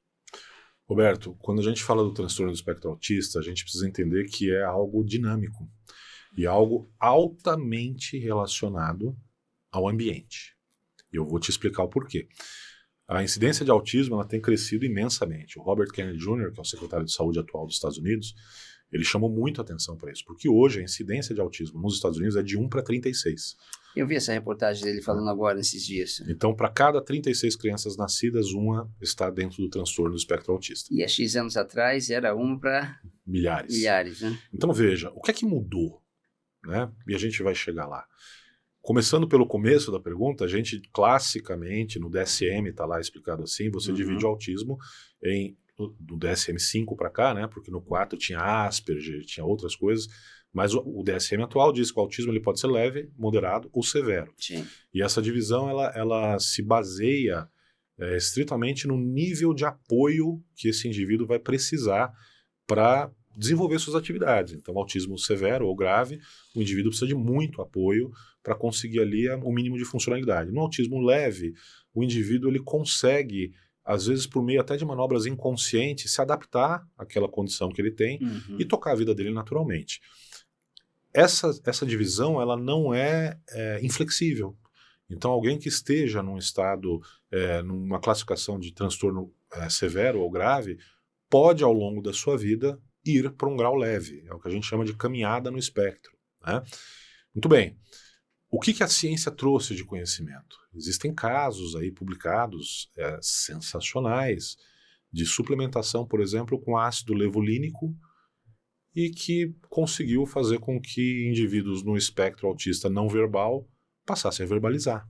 Roberto, quando a gente fala do transtorno do espectro autista, a gente precisa entender que é algo dinâmico e algo altamente relacionado ao ambiente. E eu vou te explicar o porquê. A incidência de autismo ela tem crescido imensamente. O Robert Kennedy Jr., que é o secretário de saúde atual dos Estados Unidos, ele chamou muito atenção para isso, porque hoje a incidência de autismo nos Estados Unidos é de 1 para 36. Eu vi essa reportagem dele falando agora nesses dias. Então, para cada 36 crianças nascidas, uma está dentro do transtorno do espectro autista. E há X anos atrás era 1 para milhares, né? Então, veja, o que é que mudou? Né? E a gente vai chegar lá. Começando pelo começo da pergunta, a gente classicamente, no DSM, está lá explicado assim, você divide o autismo do DSM-5 para cá, né? Porque no 4 tinha Asperger, tinha outras coisas, mas o DSM atual diz que o autismo ele pode ser leve, moderado ou severo. Sim. E essa divisão ela se baseia estritamente no nível de apoio que esse indivíduo vai precisar para desenvolver suas atividades. Então, autismo severo ou grave, o indivíduo precisa de muito apoio para conseguir ali o mínimo de funcionalidade. No autismo leve, o indivíduo ele consegue às vezes por meio até de manobras inconscientes, se adaptar àquela condição que ele tem e tocar a vida dele naturalmente. Essa divisão, ela não é inflexível. Então, alguém que esteja num estado, numa classificação de transtorno severo ou grave, pode, ao longo da sua vida, ir para um grau leve. É o que a gente chama de caminhada no espectro, né? Muito bem. O que a ciência trouxe de conhecimento? Existem casos aí publicados sensacionais de suplementação, por exemplo, com ácido levulínico e que conseguiu fazer com que indivíduos no espectro autista não verbal passassem a verbalizar.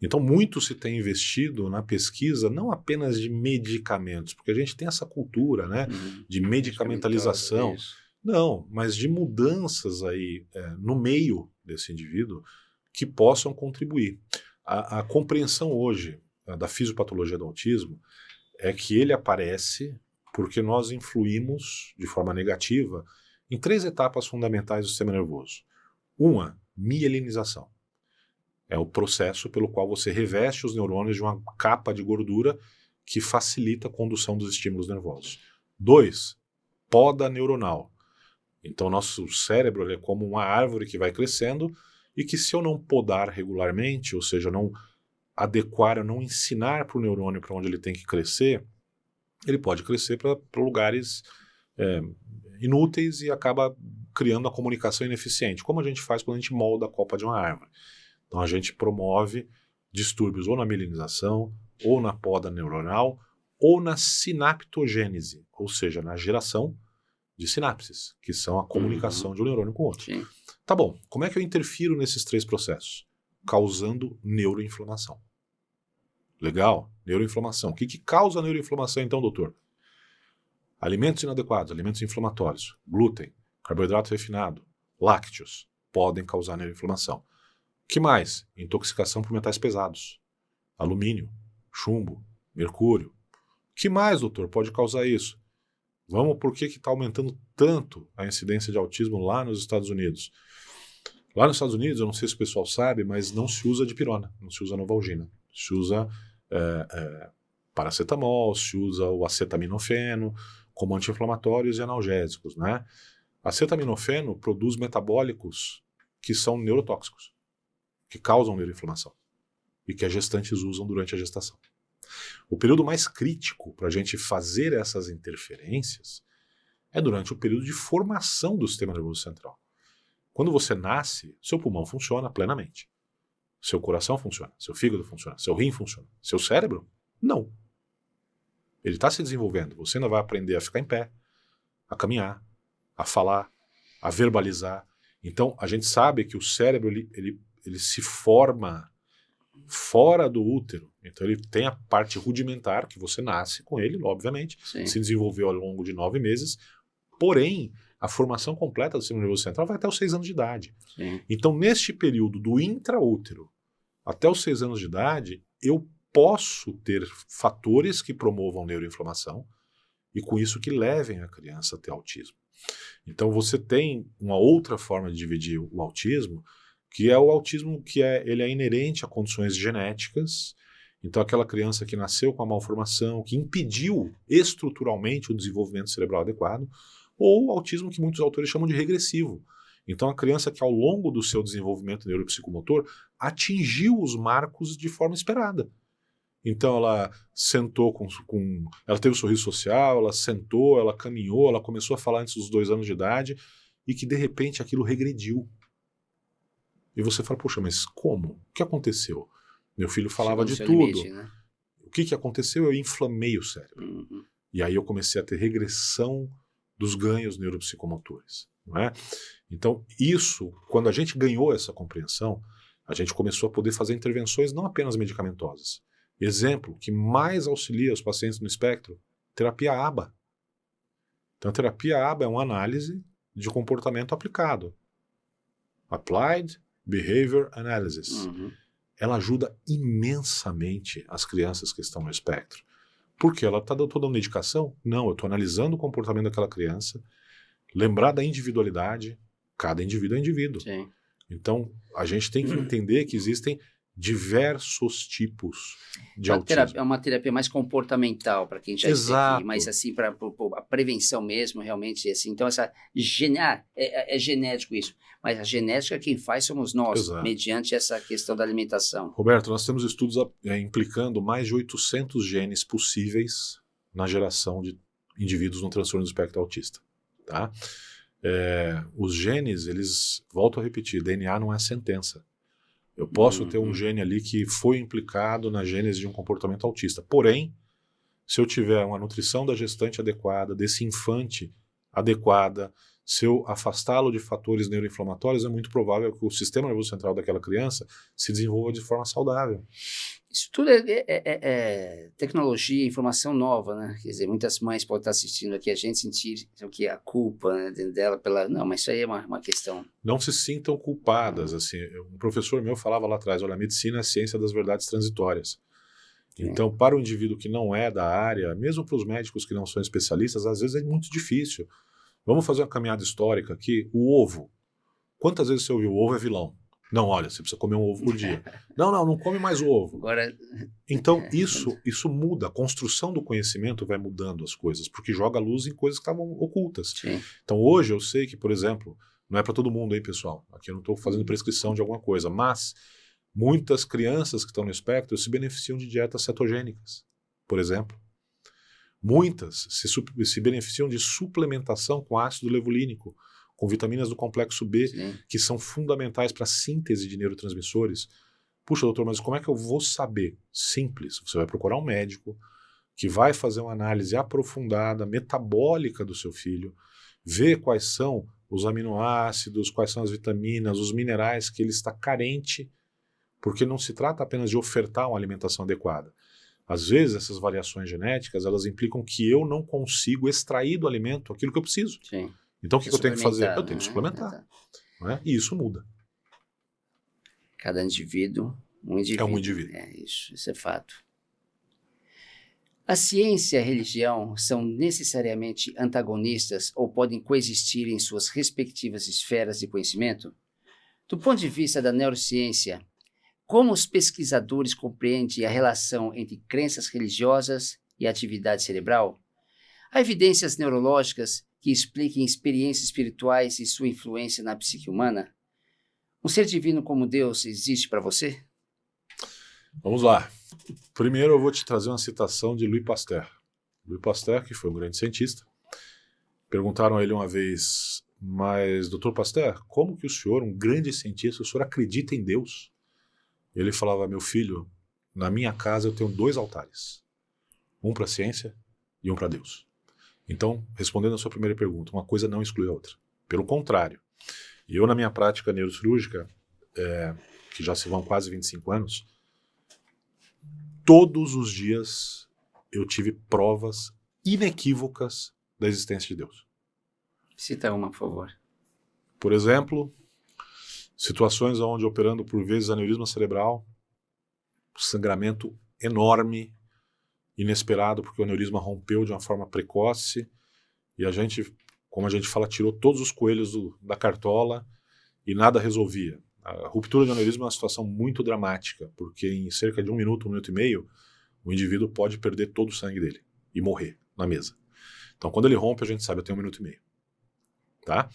Então, muito se tem investido na pesquisa não apenas de medicamentos, porque a gente tem essa cultura, né, de medicamentalização. Não, mas de mudanças aí no meio desse indivíduo que possam contribuir. A compreensão hoje da fisiopatologia do autismo é que ele aparece porque nós influímos de forma negativa em 3 etapas fundamentais do sistema nervoso. Uma, mielinização. É o processo pelo qual você reveste os neurônios de uma capa de gordura que facilita a condução dos estímulos nervosos. 2, poda neuronal. Então, nosso cérebro é como uma árvore que vai crescendo e que, se eu não podar regularmente, ou seja, não adequar, eu não ensinar para o neurônio para onde ele tem que crescer, ele pode crescer para lugares inúteis e acaba criando a comunicação ineficiente, como a gente faz quando a gente molda a copa de uma árvore. Então, a gente promove distúrbios ou na mielinização, ou na poda neuronal, ou na sinaptogênese, ou seja, na geração de sinapses, que são a comunicação de um neurônio com o outro. Sim. Tá bom, como é que eu interfiro nesses 3 processos? Causando neuroinflamação. Legal, neuroinflamação. O que causa neuroinflamação então, doutor? Alimentos inadequados, alimentos inflamatórios, glúten, carboidrato refinado, lácteos, podem causar neuroinflamação. O que mais? Intoxicação por metais pesados, alumínio, chumbo, mercúrio. O que mais, doutor, pode causar isso? Vamos, por que está aumentando tanto a incidência de autismo lá nos Estados Unidos? Lá nos Estados Unidos, eu não sei se o pessoal sabe, mas não se usa dipirona, não se usa novalgina. Se usa paracetamol, se usa o acetaminofeno como anti-inflamatórios e analgésicos, né? Acetaminofeno produz metabólicos que são neurotóxicos, que causam neuroinflamação e que as gestantes usam durante a gestação. O período mais crítico para a gente fazer essas interferências é durante o período de formação do sistema nervoso central. Quando você nasce, seu pulmão funciona plenamente. Seu coração funciona, seu fígado funciona, seu rim funciona. Seu cérebro, não. Ele está se desenvolvendo. Você ainda vai aprender a ficar em pé, a caminhar, a falar, a verbalizar. Então, a gente sabe que o cérebro ele se forma fora do útero. Então, ele tem a parte rudimentar, que você nasce com ele, obviamente. Sim. Se desenvolveu ao longo de 9 meses. Porém, a formação completa do sistema nervoso central vai até os 6 anos de idade. Sim. Então, neste período do intraútero até os 6 anos de idade, eu posso ter fatores que promovam neuroinflamação e com isso que levem a criança a ter autismo. Então, você tem uma outra forma de dividir o autismo, que é o autismo que ele é inerente a condições genéticas. Então, aquela criança que nasceu com a malformação, que impediu estruturalmente o desenvolvimento cerebral adequado, ou o autismo que muitos autores chamam de regressivo. Então, a criança que ao longo do seu desenvolvimento neuropsicomotor atingiu os marcos de forma esperada. Então, ela sentou ela teve um sorriso social, ela sentou, ela caminhou, ela começou a falar antes dos 2 anos de idade e que, de repente, aquilo regrediu. E você fala, poxa, mas como? O que aconteceu? Meu filho falava de tudo. Limite, né? O que aconteceu? Eu inflamei o cérebro. E aí eu comecei a ter regressão dos ganhos neuropsicomotores. Não é? Então, isso, quando a gente ganhou essa compreensão, a gente começou a poder fazer intervenções não apenas medicamentosas. Exemplo que mais auxilia os pacientes no espectro, terapia ABA. Então, a terapia ABA é uma análise de comportamento aplicado. Applied Behavior Analysis. Ela ajuda imensamente as crianças que estão no espectro. Por quê? Ela está dando toda uma medicação? Não, eu estou analisando o comportamento daquela criança, lembrar da individualidade, cada indivíduo é indivíduo. Sim. Então, a gente tem que entender que existem diversos tipos de autismo. É uma terapia mais comportamental, para quem já esteve aqui, mas assim, para a prevenção mesmo, realmente, assim, então é genético isso, mas a genética quem faz somos nós, Exato. mediante essa questão da alimentação. Roberto, nós temos estudos implicando mais de 800 genes possíveis na geração de indivíduos no transtorno do espectro autista, tá? Os genes, eles, volto a repetir, DNA não é sentença. Eu posso ter um gene ali que foi implicado na gênese de um comportamento autista. Porém, se eu tiver uma nutrição da gestante adequada, desse infante adequada, se eu afastá-lo de fatores neuroinflamatórios, é muito provável que o sistema nervoso central daquela criança se desenvolva de forma saudável. Isso tudo é tecnologia, informação nova, né? Quer dizer, muitas mães podem estar assistindo aqui, a gente sentir o que a culpa, né, dentro dela não, mas isso aí é uma questão. Não se sintam culpadas, assim. Um professor meu falava lá atrás, olha, a medicina é a ciência das verdades transitórias. Então, para o indivíduo que não é da área, mesmo para os médicos que não são especialistas, às vezes é muito difícil. Vamos fazer uma caminhada histórica aqui. O ovo. Quantas vezes você ouviu o ovo é vilão? Não, olha, você precisa comer um ovo por dia. Não come mais o ovo. Agora... Então, isso muda. A construção do conhecimento vai mudando as coisas, porque joga luz em coisas que estavam ocultas. Sim. Então, hoje eu sei que, por exemplo, não é para todo mundo, hein, pessoal? Aqui eu não estou fazendo prescrição de alguma coisa, mas muitas crianças que estão no espectro se beneficiam de dietas cetogênicas, por exemplo. Muitas se beneficiam de suplementação com ácido levulínico, com vitaminas do complexo B, Sim. que são fundamentais para a síntese de neurotransmissores. Puxa, doutor, mas como é que eu vou saber? Simples. Você vai procurar um médico que vai fazer uma análise aprofundada, metabólica do seu filho, ver quais são os aminoácidos, quais são as vitaminas, os minerais que ele está carente, porque não se trata apenas de ofertar uma alimentação adequada. Às vezes, essas variações genéticas, elas implicam que eu não consigo extrair do alimento aquilo que eu preciso. Sim. Então, o que eu tenho que fazer? Eu tenho que suplementar. Né? E isso muda. Cada indivíduo, um indivíduo. É um indivíduo. Isso é fato. A ciência e a religião são necessariamente antagonistas ou podem coexistir em suas respectivas esferas de conhecimento? Do ponto de vista da neurociência, como os pesquisadores compreendem a relação entre crenças religiosas e atividade cerebral? Há evidências neurológicas que expliquem experiências espirituais e sua influência na psique humana? Um ser divino como Deus existe para você? Vamos lá. Primeiro eu vou te trazer uma citação de Louis Pasteur. Louis Pasteur, que foi um grande cientista. Perguntaram a ele uma vez, mas, doutor Pasteur, como que o senhor, um grande cientista, o senhor acredita em Deus? Ele falava, meu filho, na minha casa eu tenho 2 altares. Um para a ciência e um para Deus. Então, respondendo a sua primeira pergunta, uma coisa não exclui a outra. Pelo contrário. E eu, na minha prática neurocirúrgica, que já se vão quase 25 anos, todos os dias eu tive provas inequívocas da existência de Deus. Cita uma, por favor. Por exemplo, situações onde, operando por vezes aneurisma cerebral, sangramento enorme, inesperado, porque o aneurisma rompeu de uma forma precoce, e a gente, como a gente fala, tirou todos os coelhos da cartola e nada resolvia. A ruptura de aneurisma é uma situação muito dramática, porque em cerca de 1 minuto, 1 minuto e meio, o indivíduo pode perder todo o sangue dele e morrer na mesa. Então, quando ele rompe, a gente sabe, eu tenho 1 minuto e meio. Tá?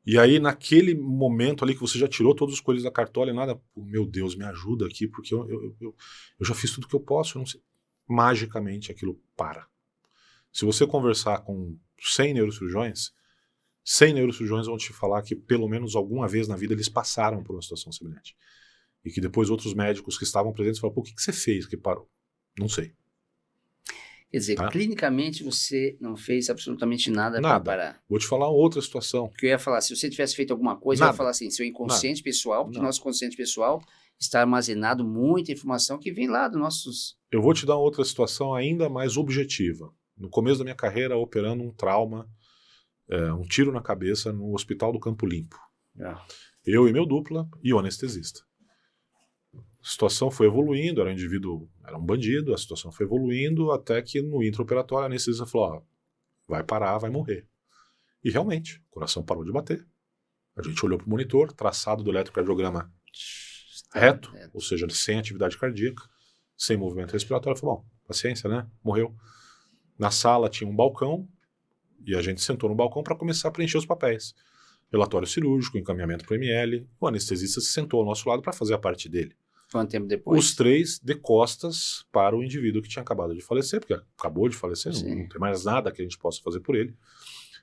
E aí, naquele momento ali que você já tirou todos os coelhos da cartola e nada, meu Deus, me ajuda aqui, porque eu já fiz tudo que eu posso, eu não sei. Magicamente aquilo para. Se você conversar com 100 neurocirurgiões, 100 neurocirurgiões vão te falar que pelo menos alguma vez na vida eles passaram por uma situação semelhante. E que depois outros médicos que estavam presentes falaram, pô, o que você fez que parou? Não sei. Quer dizer, clinicamente você não fez absolutamente nada para parar. Vou te falar outra situação. Porque eu ia falar, se você tivesse feito alguma coisa, eu ia falar assim, seu inconsciente pessoal, porque nosso consciente pessoal está armazenado muita informação que vem lá dos nossos... Eu vou te dar outra situação ainda mais objetiva. No começo da minha carreira, operando um trauma, um tiro na cabeça no Hospital do Campo Limpo. Eu e meu dupla e o anestesista. A situação foi evoluindo, era um indivíduo, era um bandido, a situação foi evoluindo até que no intraoperatório a anestesista falou, vai parar, vai morrer. E realmente, o coração parou de bater. A gente olhou para o monitor, traçado do eletrocardiograma reto, ou seja, sem atividade cardíaca, sem movimento respiratório. Falei, bom, paciência, né? Morreu. Na sala tinha um balcão e a gente sentou no balcão para começar a preencher os papéis. Relatório cirúrgico, encaminhamento para o ML. O anestesista se sentou ao nosso lado para fazer a parte dele. Quanto tempo depois? Os três de costas para o indivíduo que tinha acabado de falecer, porque acabou de falecer, não tem mais nada que a gente possa fazer por ele.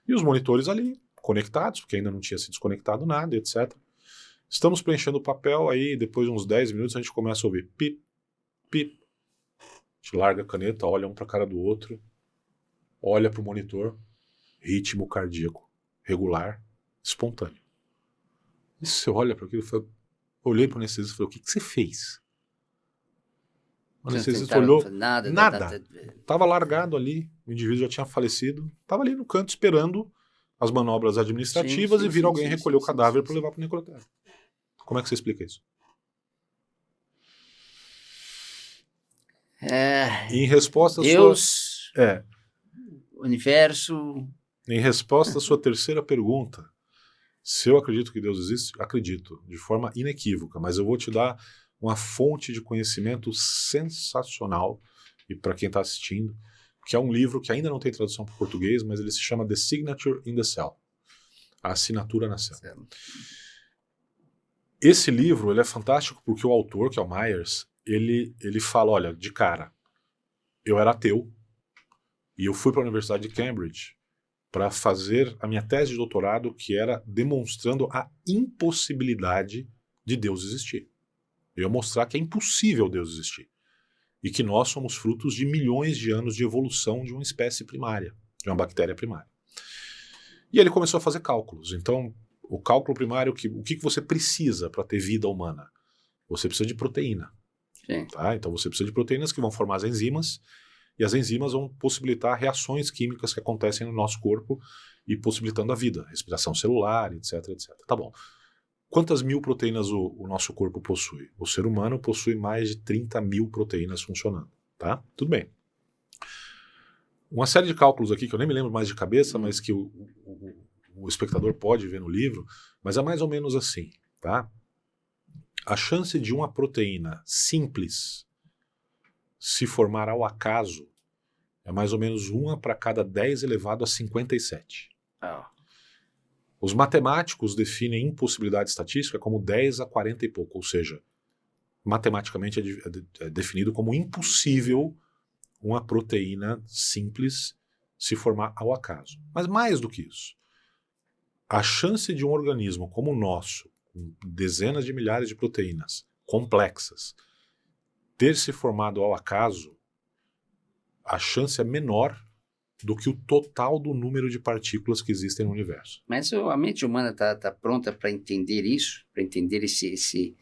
E os monitores ali, conectados, porque ainda não tinha se desconectado nada, etc. Estamos preenchendo o papel, aí depois de uns 10 minutos a gente começa a ouvir pip, pip. A gente larga a caneta, olha um para a cara do outro, olha para o monitor, ritmo cardíaco regular, espontâneo. E você olha para aquilo e fala, olhei para o anestesista e falei, o que você fez? O anestesista olhou, nada. Estava largado ali, o indivíduo já tinha falecido, estava ali no canto esperando as manobras administrativas e vir alguém recolher o cadáver para levar para o necrotério. Como é que você explica isso? Em resposta Deus, à universo. Em resposta à sua terceira pergunta, se eu acredito que Deus existe, acredito, de forma inequívoca, mas eu vou te dar uma fonte de conhecimento sensacional, e para quem está assistindo, que é um livro que ainda não tem tradução para o português, mas ele se chama The Signature in the Cell, a assinatura na célula. Esse livro ele é fantástico porque o autor, que é o Myers, ele fala, olha, de cara, eu era ateu e eu fui para a Universidade de Cambridge para fazer a minha tese de doutorado, que era demonstrando a impossibilidade de Deus existir. Eu ia mostrar que é impossível Deus existir e que nós somos frutos de milhões de anos de evolução de uma espécie primária, de uma bactéria primária. E ele começou a fazer cálculos. Então, o cálculo primário, o que você precisa para ter vida humana? Você precisa de proteína. Tá? Então você precisa de proteínas que vão formar as enzimas, e as enzimas vão possibilitar reações químicas que acontecem no nosso corpo e possibilitando a vida, respiração celular, etc, etc. Tá bom. Quantas mil proteínas o nosso corpo possui? O ser humano possui mais de 30 mil proteínas funcionando. Tá? Tudo bem. Uma série de cálculos aqui que eu nem me lembro mais de cabeça, mas que o espectador pode ver no livro, mas é mais ou menos assim, tá? A chance de uma proteína simples se formar ao acaso é mais ou menos 1 para cada 10 elevado a 57. Os matemáticos definem impossibilidade estatística como 10 a 40 e pouco, ou seja, matematicamente é definido como impossível uma proteína simples se formar ao acaso. Mas mais do que isso, a chance de um organismo como o nosso, com dezenas de milhares de proteínas complexas, ter se formado ao acaso, a chance é menor do que o total do número de partículas que existem no universo. Mas a mente humana está pronta para entender isso? Para entender esse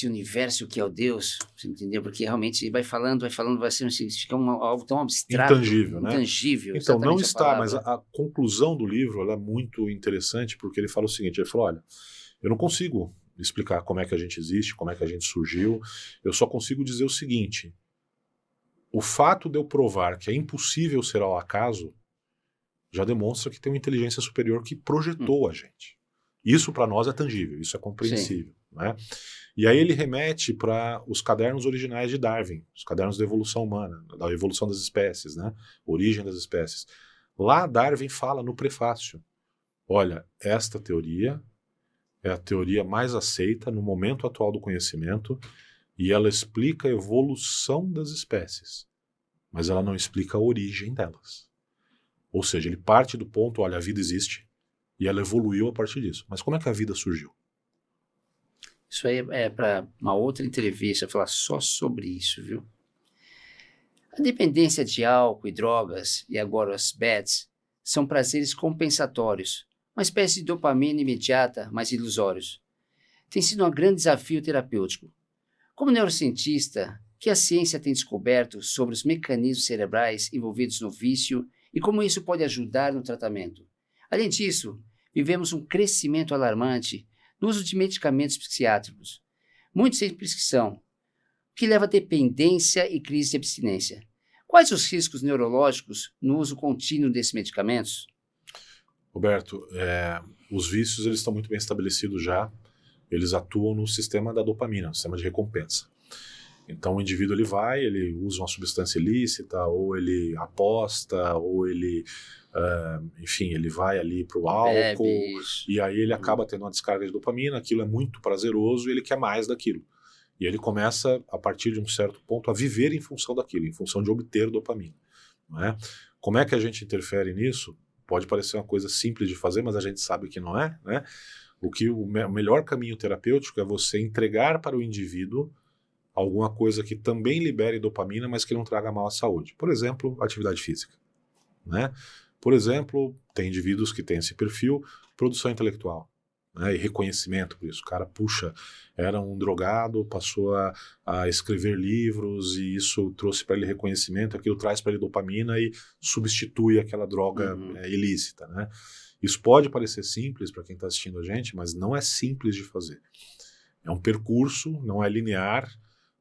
universo que é o Deus? Você entendeu? Porque realmente vai falando, vai ser, fica algo tão abstrato. Intangível, né? Intangível. Então, não está, mas a conclusão do livro ela é muito interessante, porque ele fala o seguinte, ele falou, olha, eu não consigo explicar como é que a gente existe, como é que a gente surgiu, eu só consigo dizer o seguinte, o fato de eu provar que é impossível ser ao acaso já demonstra que tem uma inteligência superior que projetou a gente. Isso para nós é tangível, isso é compreensível. Né? E aí ele remete para os cadernos originais de Darwin, os cadernos da evolução humana, da evolução das espécies, né? Origem das espécies. Lá Darwin fala no prefácio, olha, esta teoria é a teoria mais aceita no momento atual do conhecimento e ela explica a evolução das espécies, mas ela não explica a origem delas. Ou seja, ele parte do ponto, olha, a vida existe e ela evoluiu a partir disso. Mas como é que a vida surgiu? Isso aí é para uma outra entrevista, falar só sobre isso, viu? A dependência de álcool e drogas, e agora os bets, são prazeres compensatórios, uma espécie de dopamina imediata, mas ilusórios. Tem sido um grande desafio terapêutico. Como neurocientista, o que a ciência tem descoberto sobre os mecanismos cerebrais envolvidos no vício e como isso pode ajudar no tratamento? Além disso, vivemos um crescimento alarmante no uso de medicamentos psiquiátricos, muitos sem prescrição, o que leva a dependência e crise de abstinência. Quais os riscos neurológicos no uso contínuo desses medicamentos? Roberto, os vícios eles estão muito bem estabelecidos já. eles atuam no sistema da dopamina, no sistema de recompensa. Então o indivíduo ele usa uma substância ilícita, ou ele aposta, ou ele, enfim, ele vai ali para o álcool, e aí ele acaba tendo uma descarga de dopamina, aquilo é muito prazeroso e ele quer mais daquilo. E ele começa, a partir de um certo ponto, a viver em função daquilo, em função de obter dopamina. Não é? Como é que a gente interfere nisso? Pode parecer uma coisa simples de fazer, mas a gente sabe que não é, né? O melhor caminho terapêutico é você entregar para o indivíduo alguma coisa que também libere dopamina, mas que não traga mal à saúde. Por exemplo, atividade física. Né? Por exemplo, tem indivíduos que têm esse perfil, produção intelectual. Né, e reconhecimento por isso. O cara, era um drogado, passou a escrever livros e isso trouxe para ele reconhecimento, aquilo traz para ele dopamina e substitui aquela droga ilícita. Né? Isso pode parecer simples para quem está assistindo a gente, mas não é simples de fazer. É um percurso, não é linear.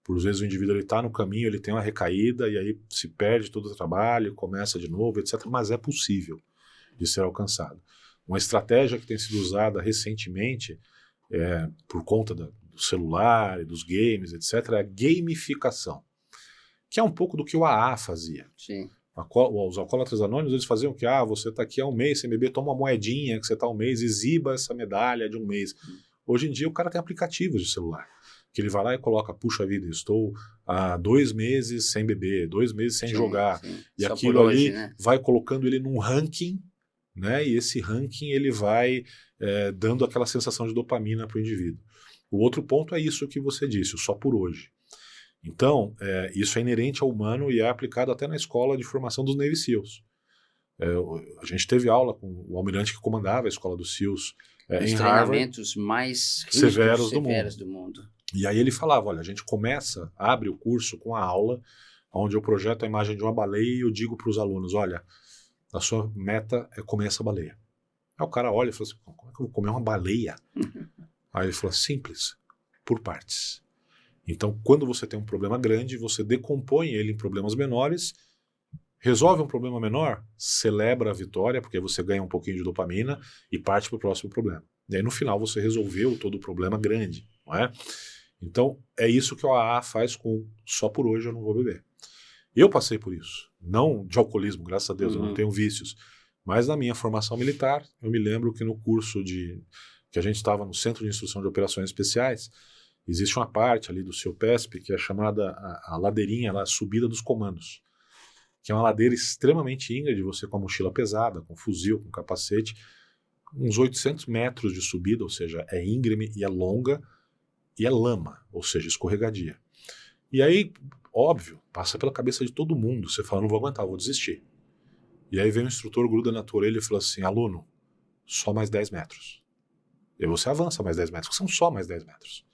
Por vezes o indivíduo está no caminho, ele tem uma recaída e aí se perde todo o trabalho, começa de novo, etc. Mas é possível de ser alcançado. Uma estratégia que tem sido usada recentemente, por conta do celular e dos games, etc., é a gamificação, que é um pouco do que o AA fazia. Sim. Os alcoólatras anônimos, eles faziam que você está aqui há um mês sem beber, toma uma moedinha que você está há um mês, exiba essa medalha de um mês. Hoje em dia o cara tem aplicativos de celular, que ele vai lá e coloca, puxa vida, estou há 2 meses sem beber, 2 meses sem jogar, e só aquilo hoje, ali, né? Vai colocando ele num ranking, né? E esse ranking ele vai dando aquela sensação de dopamina para o indivíduo. O outro ponto é isso que você disse, o só por hoje. Então, isso é inerente ao humano e é aplicado até na escola de formação dos Navy SEALs. A gente teve aula com o almirante que comandava a escola dos SEALs em treinamentos mais severos do mundo. E aí ele falava, olha, a gente abre o curso com a aula, onde eu projeto a imagem de uma baleia e eu digo para os alunos, olha, a sua meta é comer essa baleia. Aí o cara olha e fala assim, como é que eu vou comer uma baleia? Aí ele falou, simples, por partes. Então, quando você tem um problema grande, você decompõe ele em problemas menores, resolve um problema menor, celebra a vitória, porque você ganha um pouquinho de dopamina e parte para o próximo problema. E aí, no final, você resolveu todo o problema grande, não é? Então, é isso que o AA faz com só por hoje eu não vou beber. Eu passei por isso, não de alcoolismo, graças a Deus, eu não tenho vícios, mas na minha formação militar, eu me lembro que no curso que a gente estava no Centro de Instrução de Operações Especiais, existe uma parte ali do seu PESP que é chamada a ladeirinha, a subida dos comandos, que é uma ladeira extremamente íngreme, você com a mochila pesada, com fuzil, com capacete, uns 800 metros de subida, ou seja, é íngreme e é longa, e é lama, ou seja, escorregadia. E aí, óbvio, passa pela cabeça de todo mundo, você fala, não vou aguentar, vou desistir. E aí vem o instrutor, gruda na tua orelha e fala assim, aluno, só mais 10 metros. E aí você avança mais 10 metros, que são só mais 10 metros.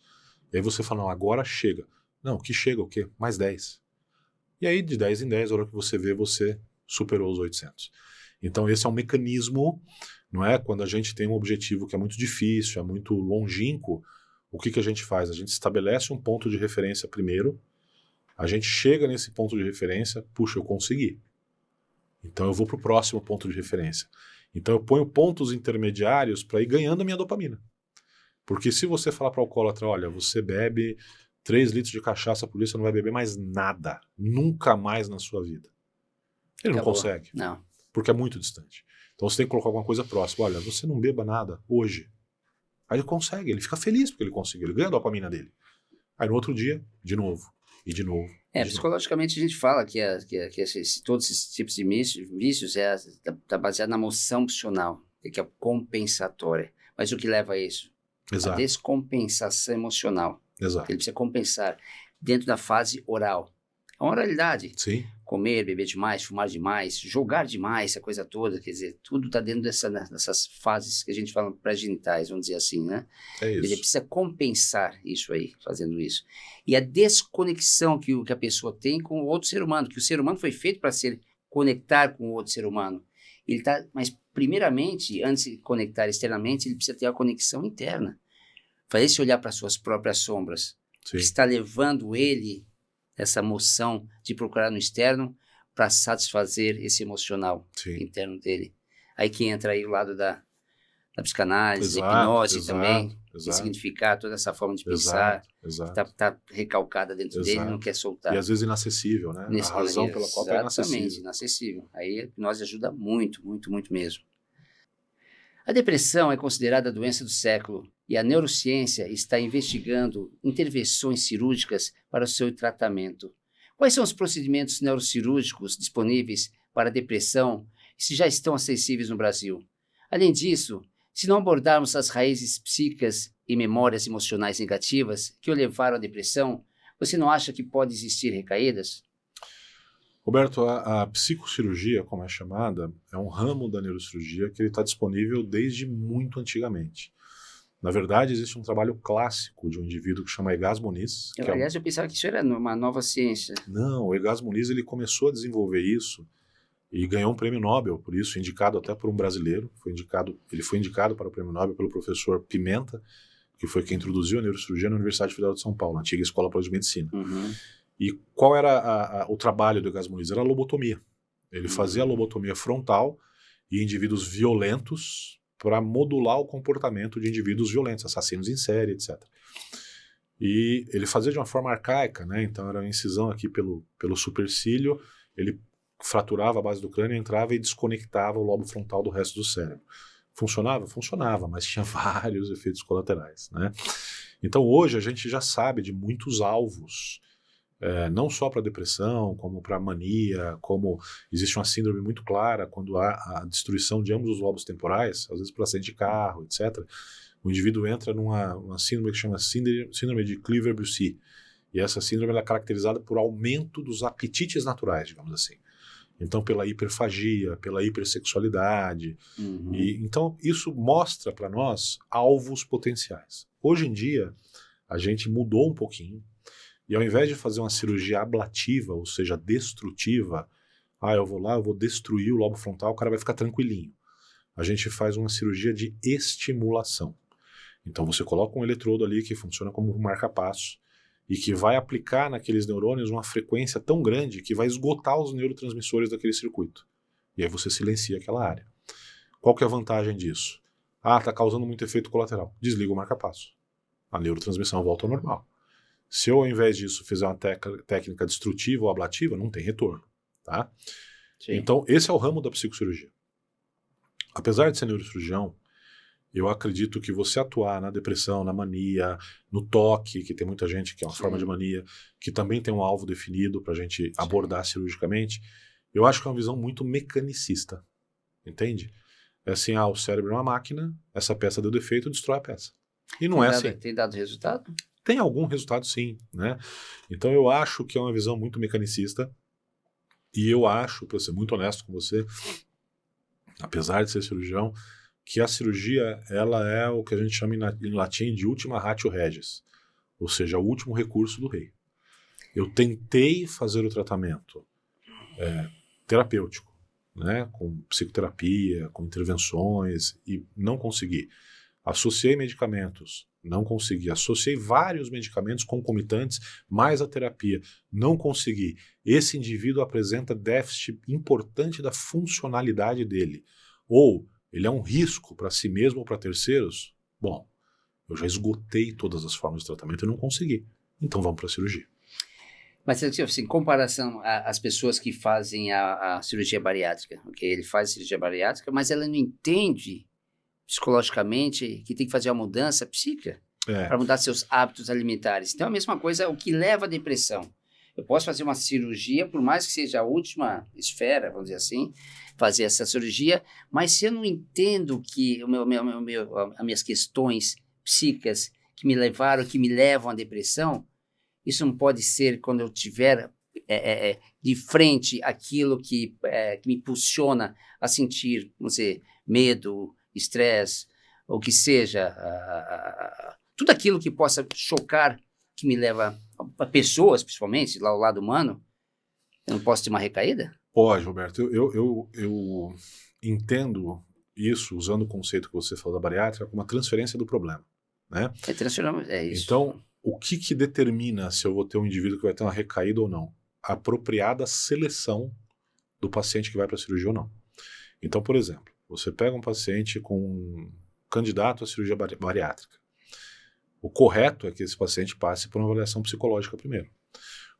E aí você fala, não, agora chega. Não, que chega o quê? Mais 10. E aí de 10 em 10, a hora que você vê, você superou os 800. Então esse é um mecanismo, não é? Quando a gente tem um objetivo que é muito difícil, é muito longínquo, o que a gente faz? A gente estabelece um ponto de referência primeiro, a gente chega nesse ponto de referência, puxa, eu consegui. Então eu vou para o próximo ponto de referência. Então eu ponho pontos intermediários para ir ganhando a minha dopamina. Porque se você falar para o alcoólatra, olha, você bebe 3 litros de cachaça por dia, você não vai beber mais nada. Nunca mais na sua vida. Ele não consegue. Não. Porque é muito distante. Então você tem que colocar alguma coisa próxima. Olha, você não beba nada hoje. Aí ele consegue, ele fica feliz porque ele conseguiu. Ele ganha a dopamina dele. Aí no outro dia, de novo. E de novo. Psicologicamente a gente fala que todos esses tipos de vícios tá baseado na emoção opcional, que é compensatória. Mas o que leva a isso? Exato. A descompensação emocional. Exato. Ele precisa compensar dentro da fase oral. A oralidade. Sim. Comer, beber demais, fumar demais, jogar demais, essa coisa toda, quer dizer, tudo está dentro dessas fases que a gente fala pré-genitais, vamos dizer assim, né? É isso. Ele precisa compensar isso aí, fazendo isso. E a desconexão que a pessoa tem com o outro ser humano, que o ser humano foi feito para se conectar com o outro ser humano. Mas primeiramente, antes de conectar externamente, ele precisa ter a conexão interna. Fazer esse olhar para suas próprias sombras, Sim. que está levando ele, essa moção de procurar no externo, para satisfazer esse emocional interno dele. Aí que entra aí o lado da da psicanálise, da Exato, hipnose exato, também, exato. significar toda essa forma de pensar, Exato. tá recalcada dentro dele e Exato. não quer E soltar. às vezes inacessível, né? A razão pela qual está Exatamente, inacessível. inacessível. Aí a hipnose ajuda muito, muito, muito mesmo. A depressão é considerada a doença do século e a neurociência está investigando intervenções cirúrgicas para o seu tratamento. Quais são os procedimentos neurocirúrgicos disponíveis para a depressão e se já estão acessíveis no Brasil? Além disso, se não abordarmos as raízes psíquicas e memórias emocionais negativas que o levaram à depressão, você não acha que pode existir recaídas? Roberto, a psicocirurgia, como é chamada, é um ramo da neurocirurgia que ele está disponível desde muito antigamente. Na verdade, existe um trabalho clássico de um indivíduo que chama Egas Moniz. Aliás, eu pensava que isso era uma nova ciência. Não, o Egas Moniz ele começou a desenvolver isso e ganhou um prêmio Nobel por isso, indicado até por um brasileiro. Ele foi indicado para o prêmio Nobel pelo professor Pimenta, que foi quem introduziu a neurocirurgia na Universidade Federal de São Paulo, na antiga Escola Paulista de Medicina. Uhum. E qual era o trabalho do Egas Moniz? Era a lobotomia. Ele fazia a lobotomia frontal em indivíduos violentos para modular o comportamento de indivíduos violentos, assassinos em série, etc. E ele fazia de uma forma arcaica, né? Então era uma incisão aqui pelo supercílio, ele fraturava a base do crânio, entrava e desconectava o lobo frontal do resto do cérebro. Funcionava? Funcionava, mas tinha vários efeitos colaterais, né? Então hoje a gente já sabe de muitos alvos, não só para depressão, como para mania, como existe uma síndrome muito clara quando há a destruição de ambos os lobos temporais, às vezes por acidente de carro, etc. O indivíduo entra numa síndrome que chama síndrome de Cleaver-Bussy. E essa síndrome ela é caracterizada por aumento dos apetites naturais, digamos assim. Então, pela hiperfagia, pela hipersexualidade. Uhum. Então, isso mostra para nós alvos potenciais. Hoje em dia, a gente mudou um pouquinho. E ao invés de fazer uma cirurgia ablativa, ou seja, destrutiva, eu vou lá, eu vou destruir o lobo frontal, o cara vai ficar tranquilinho. A gente faz uma cirurgia de estimulação. Então você coloca um eletrodo ali que funciona como um marca-passo e que vai aplicar naqueles neurônios uma frequência tão grande que vai esgotar os neurotransmissores daquele circuito. E aí você silencia aquela área. Qual que é a vantagem disso? Está causando muito efeito colateral. Desliga o marca-passo. A neurotransmissão volta ao normal. Se eu, ao invés disso, fizer uma técnica destrutiva ou ablativa, não tem retorno. Tá? Então, esse é o ramo da psicocirurgia. Apesar de ser neurocirurgião, eu acredito que você atuar na depressão, na mania, no toque, que tem muita gente que é uma forma de mania, que também tem um alvo definido para a gente abordar cirurgicamente, eu acho que é uma visão muito mecanicista. Entende? É assim, o cérebro é uma máquina, essa peça deu defeito, destrói a peça. E não é assim. Tem dado resultado? Tem algum resultado, sim, né? Então eu acho que é uma visão muito mecanicista e eu acho, para ser muito honesto com você, apesar de ser cirurgião, que a cirurgia ela é o que a gente chama em latim de ultima ratio regis, ou seja, o último recurso do rei. Eu tentei fazer o tratamento terapêutico, né, com psicoterapia, com intervenções e não consegui. Associei medicamentos, não consegui. Associei vários medicamentos concomitantes, mais a terapia, não consegui. Esse indivíduo apresenta déficit importante da funcionalidade dele. Ou ele é um risco para si mesmo ou para terceiros. Bom, eu já esgotei todas as formas de tratamento e não consegui. Então vamos para a cirurgia. Mas, assim, em comparação às pessoas que fazem a cirurgia bariátrica, okay? Ele faz a cirurgia bariátrica, mas ela não entende psicologicamente que tem que fazer uma mudança psíquica para mudar seus hábitos alimentares. Então, a mesma coisa, o que leva à depressão. Eu posso fazer uma cirurgia, por mais que seja a última esfera, vamos dizer assim, fazer essa cirurgia, mas se eu não entendo que as minhas questões psíquicas que me levam à depressão, isso não pode ser quando eu tiver de frente aquilo que me impulsiona a sentir, vamos dizer, medo, estresse, ou que seja, tudo aquilo que possa chocar, que me leva a pessoas, principalmente, lá o lado humano. Eu não posso ter uma recaída? Pode, Roberto. Eu entendo isso, usando o conceito que você falou da bariátrica, como uma transferência do problema. Né? É isso. Então, o que determina se eu vou ter um indivíduo que vai ter uma recaída ou não? A apropriada seleção do paciente que vai para a cirurgia ou não. Então, por exemplo, você pega um paciente com candidato à cirurgia bariátrica. O correto é que esse paciente passe por uma avaliação psicológica primeiro.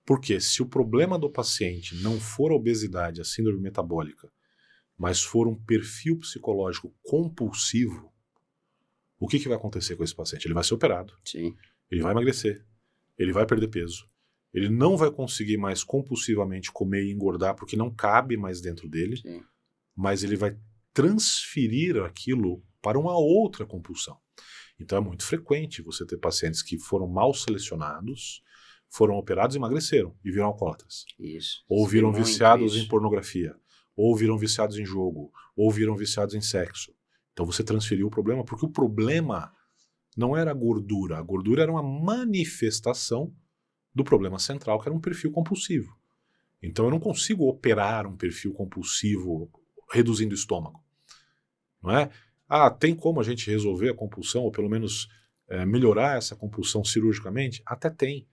Porque se o problema do paciente não for a obesidade, a síndrome metabólica, mas for um perfil psicológico compulsivo, o que vai acontecer com esse paciente? Ele vai ser operado, Sim. ele vai emagrecer, ele vai perder peso, ele não vai conseguir mais compulsivamente comer e engordar porque não cabe mais dentro dele, Sim. mas ele vai transferir aquilo para uma outra compulsão. Então é muito frequente você ter pacientes que foram mal selecionados, foram operados e emagreceram e viram alcoólatras. Isso. Ou Sim, viram muito viciados isso. em pornografia, ou viram viciados em jogo, ou viram viciados em sexo. Então você transferiu o problema, porque o problema não era a gordura era uma manifestação do problema central, que era um perfil compulsivo. Então eu não consigo operar um perfil compulsivo reduzindo o estômago. Não é? Tem como a gente resolver a compulsão, ou pelo menos melhorar essa compulsão cirurgicamente? Até tem.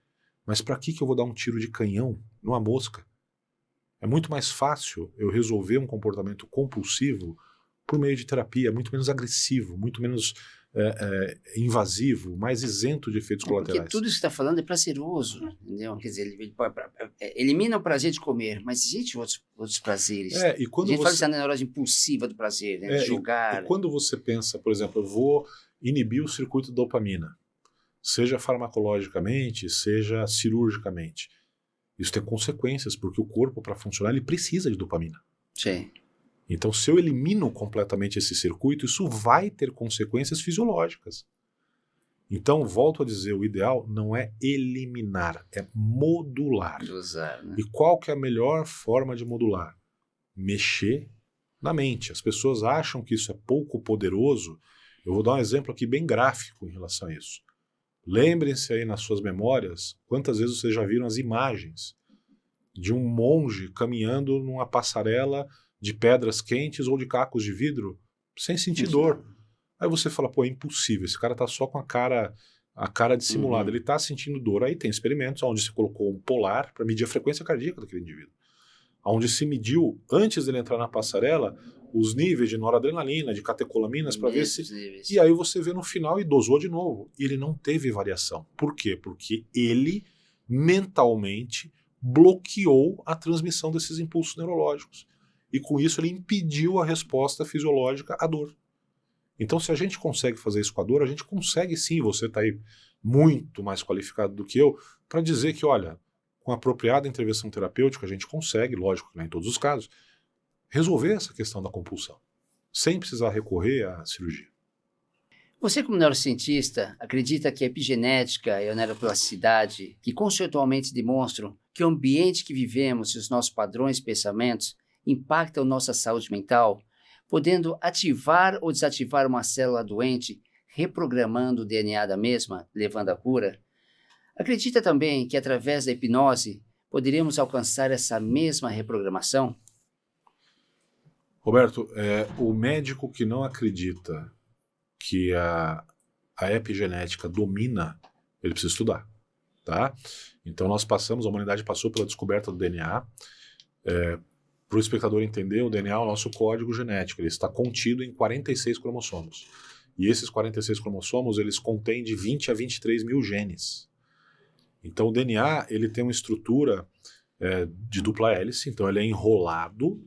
Mas para que eu vou dar um tiro de canhão numa mosca? É muito mais fácil eu resolver um comportamento compulsivo por meio de terapia, muito menos agressivo, muito menos invasivo, mais isento de efeitos colaterais. Porque tudo isso que você está falando é prazeroso, entendeu? Quer dizer, elimina o prazer de comer, mas existe outros prazeres. E quando a gente fala você... dessa neurose impulsiva do prazer, né? De jogar. E quando você pensa, por exemplo, eu vou inibir o circuito de dopamina, seja farmacologicamente, seja cirurgicamente. Isso tem consequências, porque o corpo, para funcionar, ele precisa de dopamina. Sim. Então, se eu elimino completamente esse circuito, isso vai ter consequências fisiológicas. Então, volto a dizer, o ideal não é eliminar, é modular. Usar, né? E qual que é a melhor forma de modular? Mexer na mente. As pessoas acham que isso é pouco poderoso. Eu vou dar um exemplo aqui bem gráfico em relação a isso. Lembrem-se aí nas suas memórias quantas vezes vocês já viram as imagens de um monge caminhando numa passarela de pedras quentes ou de cacos de vidro sem sentir dor. Aí você fala, pô, é impossível, esse cara tá só com a cara dissimulada, ele tá sentindo dor. Aí tem experimentos onde se colocou um polar para medir a frequência cardíaca daquele indivíduo. Onde se mediu, antes dele entrar na passarela, os níveis de noradrenalina, de catecolaminas, para ver se... Níveis. E aí você vê no final e dosou de novo. E ele não teve variação. Por quê? Porque ele mentalmente bloqueou a transmissão desses impulsos neurológicos. E com isso ele impediu a resposta fisiológica à dor. Então se a gente consegue fazer isso com a dor, a gente consegue sim, você está aí muito mais qualificado do que eu, para dizer que, olha, com apropriada intervenção terapêutica a gente consegue, lógico que não em todos os casos, resolver essa questão da compulsão, sem precisar recorrer à cirurgia. Você, como neurocientista, acredita que a epigenética e a neuroplasticidade, que conceitualmente demonstram que o ambiente que vivemos e os nossos padrões de pensamentos impactam nossa saúde mental, podendo ativar ou desativar uma célula doente, reprogramando o DNA da mesma, levando à cura? Acredita também que, através da hipnose, poderíamos alcançar essa mesma reprogramação? Roberto, o médico que não acredita que a epigenética domina, ele precisa estudar, tá? Então a humanidade passou pela descoberta do DNA. Para o espectador entender, o DNA é o nosso código genético, ele está contido em 46 cromossomos. E esses 46 cromossomos, eles contêm de 20 a 23 mil genes. Então o DNA, ele tem uma estrutura de dupla hélice, então ele é enrolado,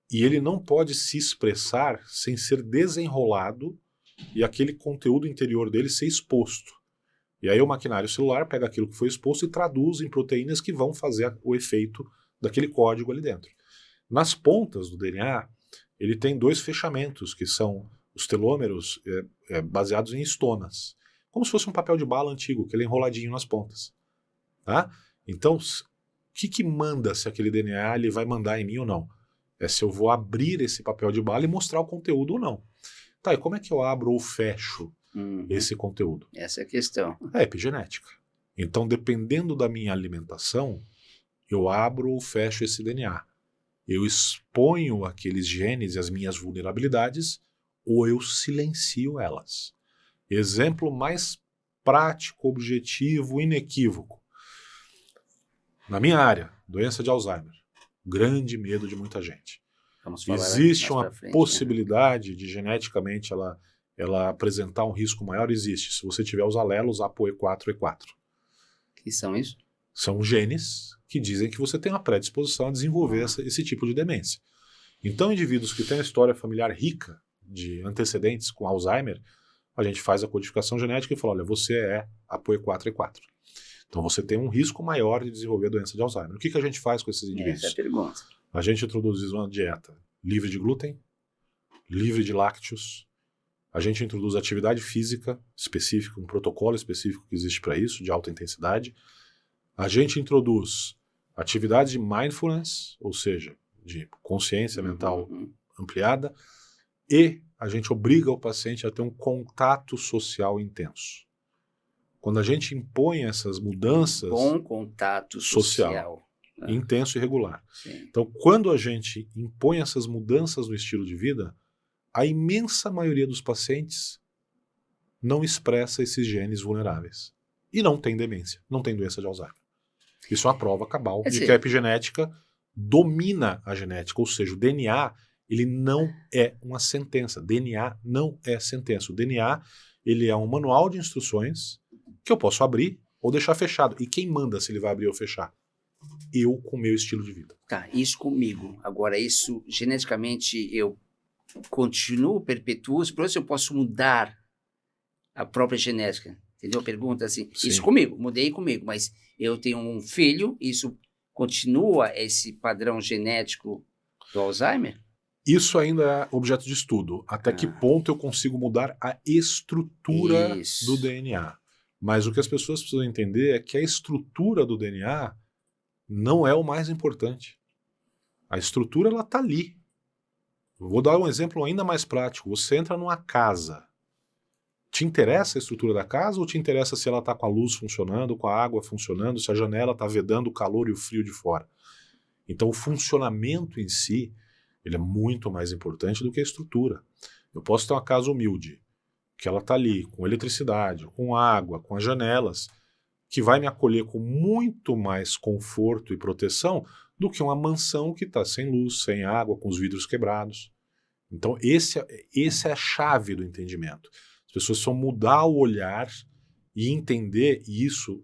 e ele não pode se expressar sem ser desenrolado e aquele conteúdo interior dele ser exposto. E aí o maquinário celular pega aquilo que foi exposto e traduz em proteínas que vão fazer o efeito daquele código ali dentro. Nas pontas do DNA, ele tem dois fechamentos, que são os telômeros baseados em estonas. Como se fosse um papel de bala antigo, que ele é enroladinho nas pontas. Tá? Então, o que manda se aquele DNA ele vai mandar em mim ou não? É se eu vou abrir esse papel de bala e mostrar o conteúdo ou não. Tá, e como é que eu abro ou fecho esse conteúdo? Essa é a questão. É epigenética. Então, dependendo da minha alimentação, eu abro ou fecho esse DNA. Eu exponho aqueles genes e as minhas vulnerabilidades, ou eu silencio elas. Exemplo mais prático, objetivo, inequívoco. Na minha área, doença de Alzheimer. Grande medo de muita gente. Vamos falar Existe mais uma pra frente, possibilidade de geneticamente ela ela apresentar um risco maior, existe. Se você tiver os alelos ApoE4 e 4. Que são isso? São genes que dizem que você tem uma predisposição a desenvolver esse tipo de demência. Então, indivíduos que têm uma história familiar rica de antecedentes com Alzheimer, a gente faz a codificação genética e fala, olha, você é ApoE4 e 4. Então, você tem um risco maior de desenvolver a doença de Alzheimer. O que a gente faz com esses indivíduos? Essa é a pergunta. A gente introduz uma dieta livre de glúten, livre de lácteos. A gente introduz atividade física específica, um protocolo específico que existe para isso, de alta intensidade. A gente introduz atividade de mindfulness, ou seja, de consciência mental ampliada, e a gente obriga o paciente a ter um contato social intenso. Quando a gente impõe essas mudanças... Bom contato social. Intenso e regular. Sim. Então, quando a gente impõe essas mudanças no estilo de vida, a imensa maioria dos pacientes não expressa esses genes vulneráveis. E não tem demência, não tem doença de Alzheimer. Isso é uma prova cabal de que a epigenética domina a genética, ou seja, o DNA ele não é uma sentença. DNA não é sentença. O DNA ele é um manual de instruções que eu posso abrir ou deixar fechado. E quem manda se ele vai abrir ou fechar? Eu com o meu estilo de vida. Tá, isso comigo. Agora, isso geneticamente eu continuo, perpetuo, por isso eu posso mudar a própria genética. Entendeu? Pergunta assim, Sim. Isso comigo, mudei comigo, mas eu tenho um filho, isso continua esse padrão genético do Alzheimer? Isso ainda é objeto de estudo. Até que ponto eu consigo mudar a estrutura do DNA. Mas o que as pessoas precisam entender é que a estrutura do DNA não é o mais importante. A estrutura, ela está ali. Eu vou dar um exemplo ainda mais prático. Você entra numa casa. Te interessa a estrutura da casa ou te interessa se ela está com a luz funcionando, com a água funcionando, se a janela está vedando o calor e o frio de fora? Então o funcionamento em si ele é muito mais importante do que a estrutura. Eu posso ter uma casa humilde, que ela está ali com eletricidade, com água, com as janelas, que vai me acolher com muito mais conforto e proteção do que uma mansão que está sem luz, sem água, com os vidros quebrados. Então esse é a chave do entendimento. As pessoas precisam mudar o olhar e entender isso,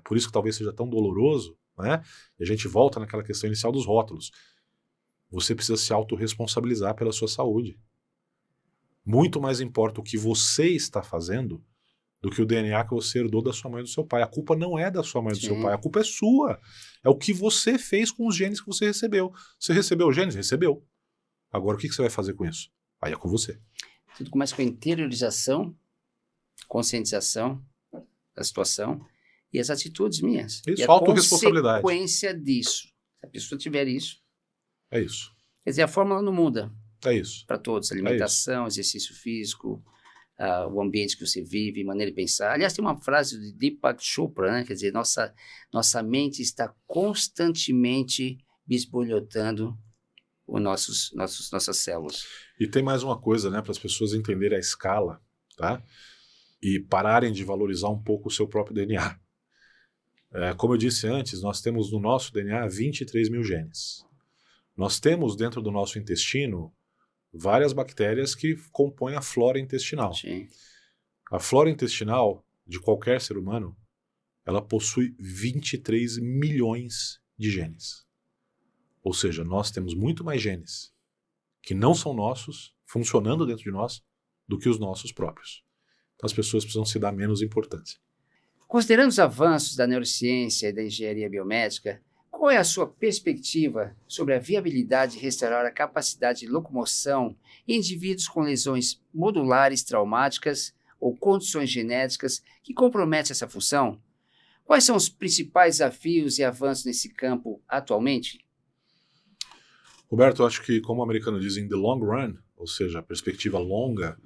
por isso que talvez seja tão doloroso, né? E a gente volta naquela questão inicial dos rótulos. Você precisa se autorresponsabilizar pela sua saúde. Muito mais importa o que você está fazendo do que o DNA que você herdou da sua mãe e do seu pai. A culpa não é da sua mãe e do seu pai, a culpa é sua. É o que você fez com os genes que você recebeu. Você recebeu os genes? Recebeu. Agora o que você vai fazer com isso? Aí é com você. Tudo começa com a interiorização, conscientização da situação e as atitudes minhas. Isso, e a autorresponsabilidade. consequência disso. Se a pessoa tiver isso. É isso. Quer dizer, a fórmula não muda. É isso. Para todos. Alimentação, exercício físico, o ambiente que você vive, maneira de pensar. Aliás, tem uma frase de Deepak Chopra, né? Quer dizer, nossa mente está constantemente bisbilhotando nossas células. E tem mais uma coisa, né, para as pessoas entenderem a escala, tá? E pararem de valorizar um pouco o seu próprio DNA. Como eu disse antes, nós temos no nosso DNA 23 mil genes. Nós temos dentro do nosso intestino várias bactérias que compõem a flora intestinal. Sim. A flora intestinal de qualquer ser humano, ela possui 23 milhões de genes. Ou seja, nós temos muito mais genes que não são nossos, funcionando dentro de nós, do que os nossos próprios. Então as pessoas precisam se dar menos importância. Considerando os avanços da neurociência e da engenharia biomédica, qual é a sua perspectiva sobre a viabilidade de restaurar a capacidade de locomoção em indivíduos com lesões modulares traumáticas ou condições genéticas que comprometem essa função? Quais são os principais desafios e avanços nesse campo atualmente? Roberto, eu acho que, como o americano diz, in the long run, ou seja, a perspectiva longa,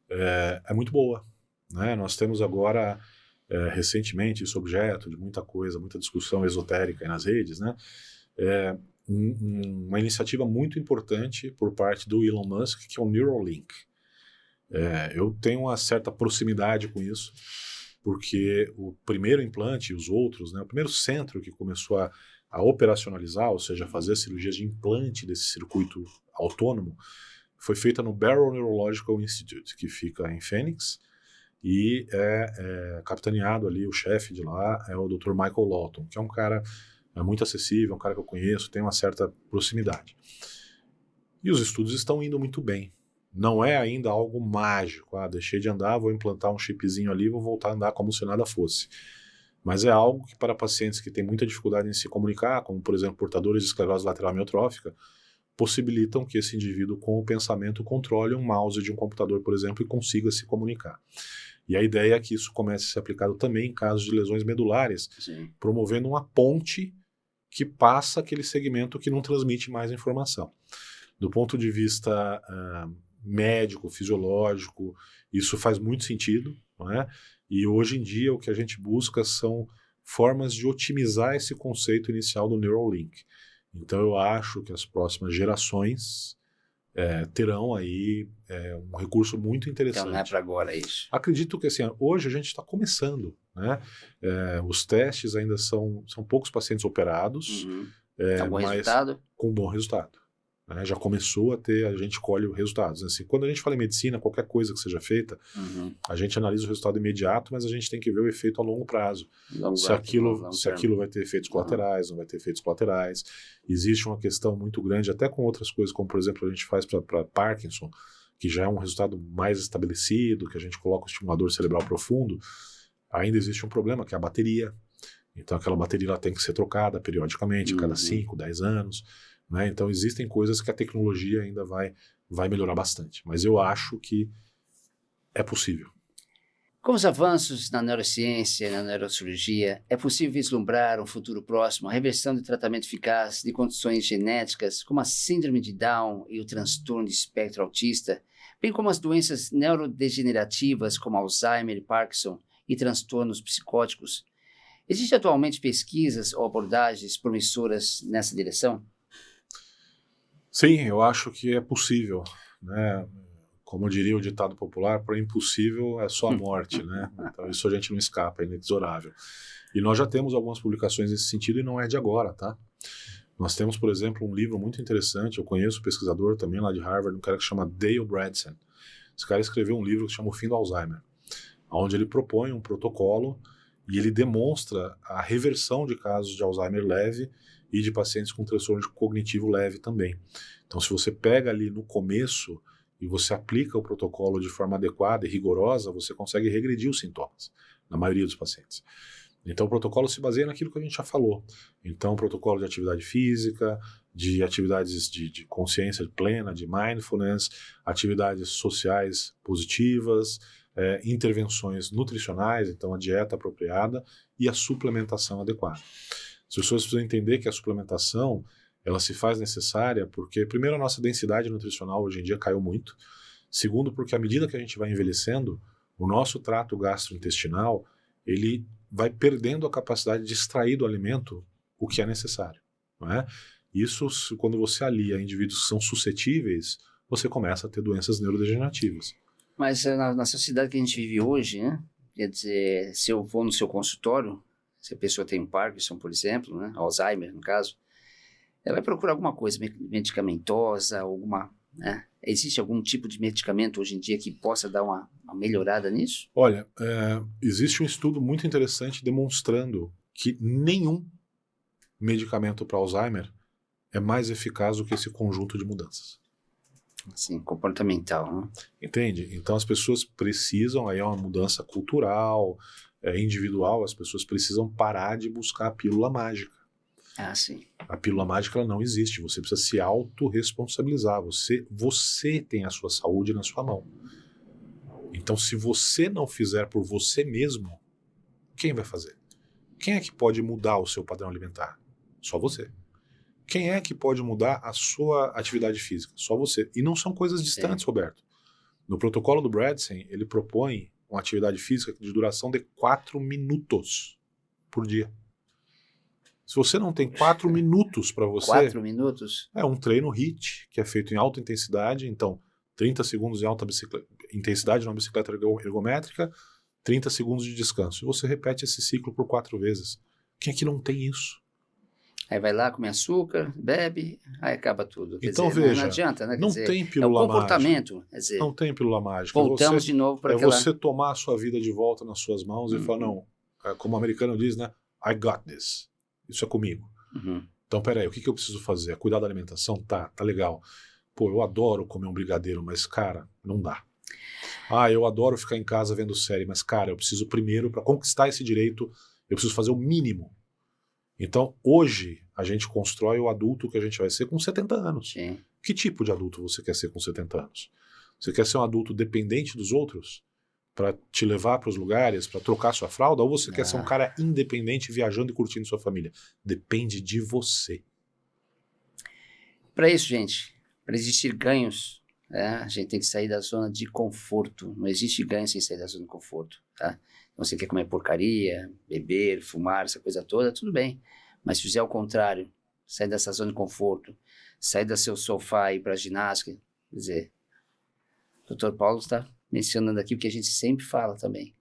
é muito boa, né? Nós temos agora, recentemente, esse objeto de muita coisa, muita discussão esotérica aí nas redes, né? Uma iniciativa muito importante por parte do Elon Musk, que é o Neuralink. Eu tenho uma certa proximidade com isso, porque o primeiro implante e os outros, né, o primeiro centro que começou a operacionalizar, ou seja, fazer cirurgias de implante desse circuito autônomo, foi feita no Barrow Neurological Institute, que fica em Phoenix, e capitaneado ali, o chefe de lá é o Dr. Michael Lawton, que é um cara muito acessível, um cara que eu conheço, tem uma certa proximidade. E os estudos estão indo muito bem. Não é ainda algo mágico, deixei de andar, vou implantar um chipzinho ali, vou voltar a andar como se nada fosse. Mas é algo que para pacientes que têm muita dificuldade em se comunicar, como por exemplo portadores de esclerose lateral amiotrófica, possibilitam que esse indivíduo com o pensamento controle um mouse de um computador, por exemplo, e consiga se comunicar. E a ideia é que isso comece a ser aplicado também em casos de lesões medulares, Sim. promovendo uma ponte que passa aquele segmento que não transmite mais informação. Do ponto de vista médico, fisiológico, isso faz muito sentido, não é? E hoje em dia o que a gente busca são formas de otimizar esse conceito inicial do Neuralink. Então eu acho que as próximas gerações terão aí um recurso muito interessante. Então não é para agora isso. Acredito que assim, hoje a gente está começando, né? Os testes ainda são poucos pacientes operados, Algum mas resultado? com bom resultado. Né? Já começou a gente colhe os resultados. Assim, quando a gente fala em medicina, qualquer coisa que seja feita, a gente analisa o resultado imediato, mas a gente tem que ver o efeito a longo prazo. Se aquilo vai ter efeitos colaterais, não vai ter efeitos colaterais. Existe uma questão muito grande, até com outras coisas, como por exemplo a gente faz para Parkinson, que já é um resultado mais estabelecido, que a gente coloca o estimulador cerebral profundo, ainda existe um problema, que é a bateria. Então aquela bateria ela tem que ser trocada periodicamente, a cada 5, 10 anos. Né? Então existem coisas que a tecnologia ainda vai melhorar bastante. Mas eu acho que é possível. Com os avanços na neurociência e na neurocirurgia, é possível vislumbrar um futuro próximo a reversão de tratamento eficaz de condições genéticas como a síndrome de Down e o transtorno de espectro autista, bem como as doenças neurodegenerativas como Alzheimer e Parkinson e transtornos psicóticos. Existem atualmente pesquisas ou abordagens promissoras nessa direção? Sim, eu acho que é possível, né? Como diria o ditado popular, para impossível é só a morte, né? Então isso a gente não escapa, é inexorável. E nós já temos algumas publicações nesse sentido e não é de agora, tá? Nós temos, por exemplo, um livro muito interessante, eu conheço um pesquisador também lá de Harvard, um cara que se chama Dale Bredesen. Esse cara escreveu um livro que se chama O Fim do Alzheimer, onde ele propõe um protocolo e ele demonstra a reversão de casos de Alzheimer leve e de pacientes com transtorno cognitivo leve também. Então, se você pega ali no começo e você aplica o protocolo de forma adequada e rigorosa, você consegue regredir os sintomas, na maioria dos pacientes. Então, o protocolo se baseia naquilo que a gente já falou. Então, protocolo de atividade física, de atividades de consciência plena, de mindfulness, atividades sociais positivas, intervenções nutricionais, então a dieta apropriada e a suplementação adequada. As pessoas precisam entender que a suplementação ela se faz necessária porque, primeiro, a nossa densidade nutricional hoje em dia caiu muito. Segundo, porque à medida que a gente vai envelhecendo, o nosso trato gastrointestinal ele vai perdendo a capacidade de extrair do alimento o que é necessário. Não é? Isso, quando você alia indivíduos que são suscetíveis, você começa a ter doenças neurodegenerativas. Mas na sociedade que a gente vive hoje, né? Quer dizer, se eu vou no seu consultório, se a pessoa tem Parkinson, por exemplo, né? Alzheimer, no caso, ela vai procurar alguma coisa medicamentosa, né? Existe algum tipo de medicamento hoje em dia que possa dar uma melhorada nisso? Olha, existe um estudo muito interessante demonstrando que nenhum medicamento para Alzheimer é mais eficaz do que esse conjunto de mudanças. Sim, comportamental, né? Entende? Então as pessoas precisam, aí é uma mudança cultural, individual, as pessoas precisam parar de buscar a pílula mágica. Ah, sim. A pílula mágica ela não existe, você precisa se autorresponsabilizar, você tem a sua saúde na sua mão. Então se você não fizer por você mesmo, quem vai fazer? Quem é que pode mudar o seu padrão alimentar? Só você. Quem é que pode mudar a sua atividade física? Só você. E não são coisas distantes, sim, Roberto. No protocolo do Bredesen, ele propõe uma atividade física de duração de 4 minutos por dia. Se você não tem 4 minutos para você... 4 minutos? É um treino HIIT, que é feito em alta intensidade. Então, 30 segundos em alta intensidade numa bicicleta ergométrica, 30 segundos de descanso. E você repete esse ciclo por 4 vezes. Quem é que não tem isso? Aí vai lá, come açúcar, bebe, aí acaba tudo. Quer Então dizer, não veja, adianta, né? Quer não dizer, tem é o pílula mágica. comportamento. Quer dizer, Não tem pílula mágica. voltamos de novo para É aquela... você tomar a sua vida de volta nas suas mãos e falar, não, como o americano diz, né? I got this. Isso é comigo. Uhum. Então, peraí, o que eu preciso fazer? É cuidar da alimentação? Tá legal. Pô, eu adoro comer um brigadeiro, mas, cara, não dá. Ah, eu adoro ficar em casa vendo série, mas, cara, eu preciso primeiro, para conquistar esse direito, eu preciso fazer o mínimo. Então, hoje, a gente constrói o adulto que a gente vai ser com 70 anos. Sim. Que tipo de adulto você quer ser com 70 anos? Você quer ser um adulto dependente dos outros? Para te levar para os lugares, para trocar sua fralda? Ou você quer ser um cara independente, viajando e curtindo sua família? Depende de você. Para isso, gente, para existir ganhos, a gente tem que sair da zona de conforto. Não existe ganho sem sair da zona de conforto, tá? Você quer comer porcaria, beber, fumar, essa coisa toda, tudo bem. Mas se fizer o contrário, sair dessa zona de conforto, sair do seu sofá e ir para a ginástica, quer dizer, o Dr. Paulo está mencionando aqui o que a gente sempre fala também.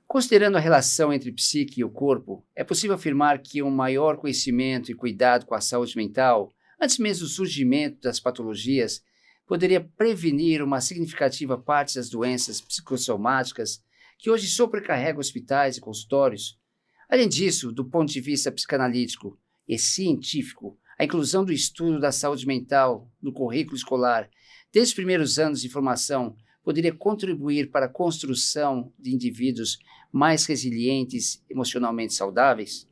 Considerando a relação entre psique e o corpo, é possível afirmar que um maior conhecimento e cuidado com a saúde mental, antes mesmo do surgimento das patologias, poderia prevenir uma significativa parte das doenças psicossomáticas que hoje sobrecarregam hospitais e consultórios. Além disso, do ponto de vista psicanalítico e científico, a inclusão do estudo da saúde mental no currículo escolar, desde os primeiros anos de formação, poderia contribuir para a construção de indivíduos mais resilientes, emocionalmente saudáveis?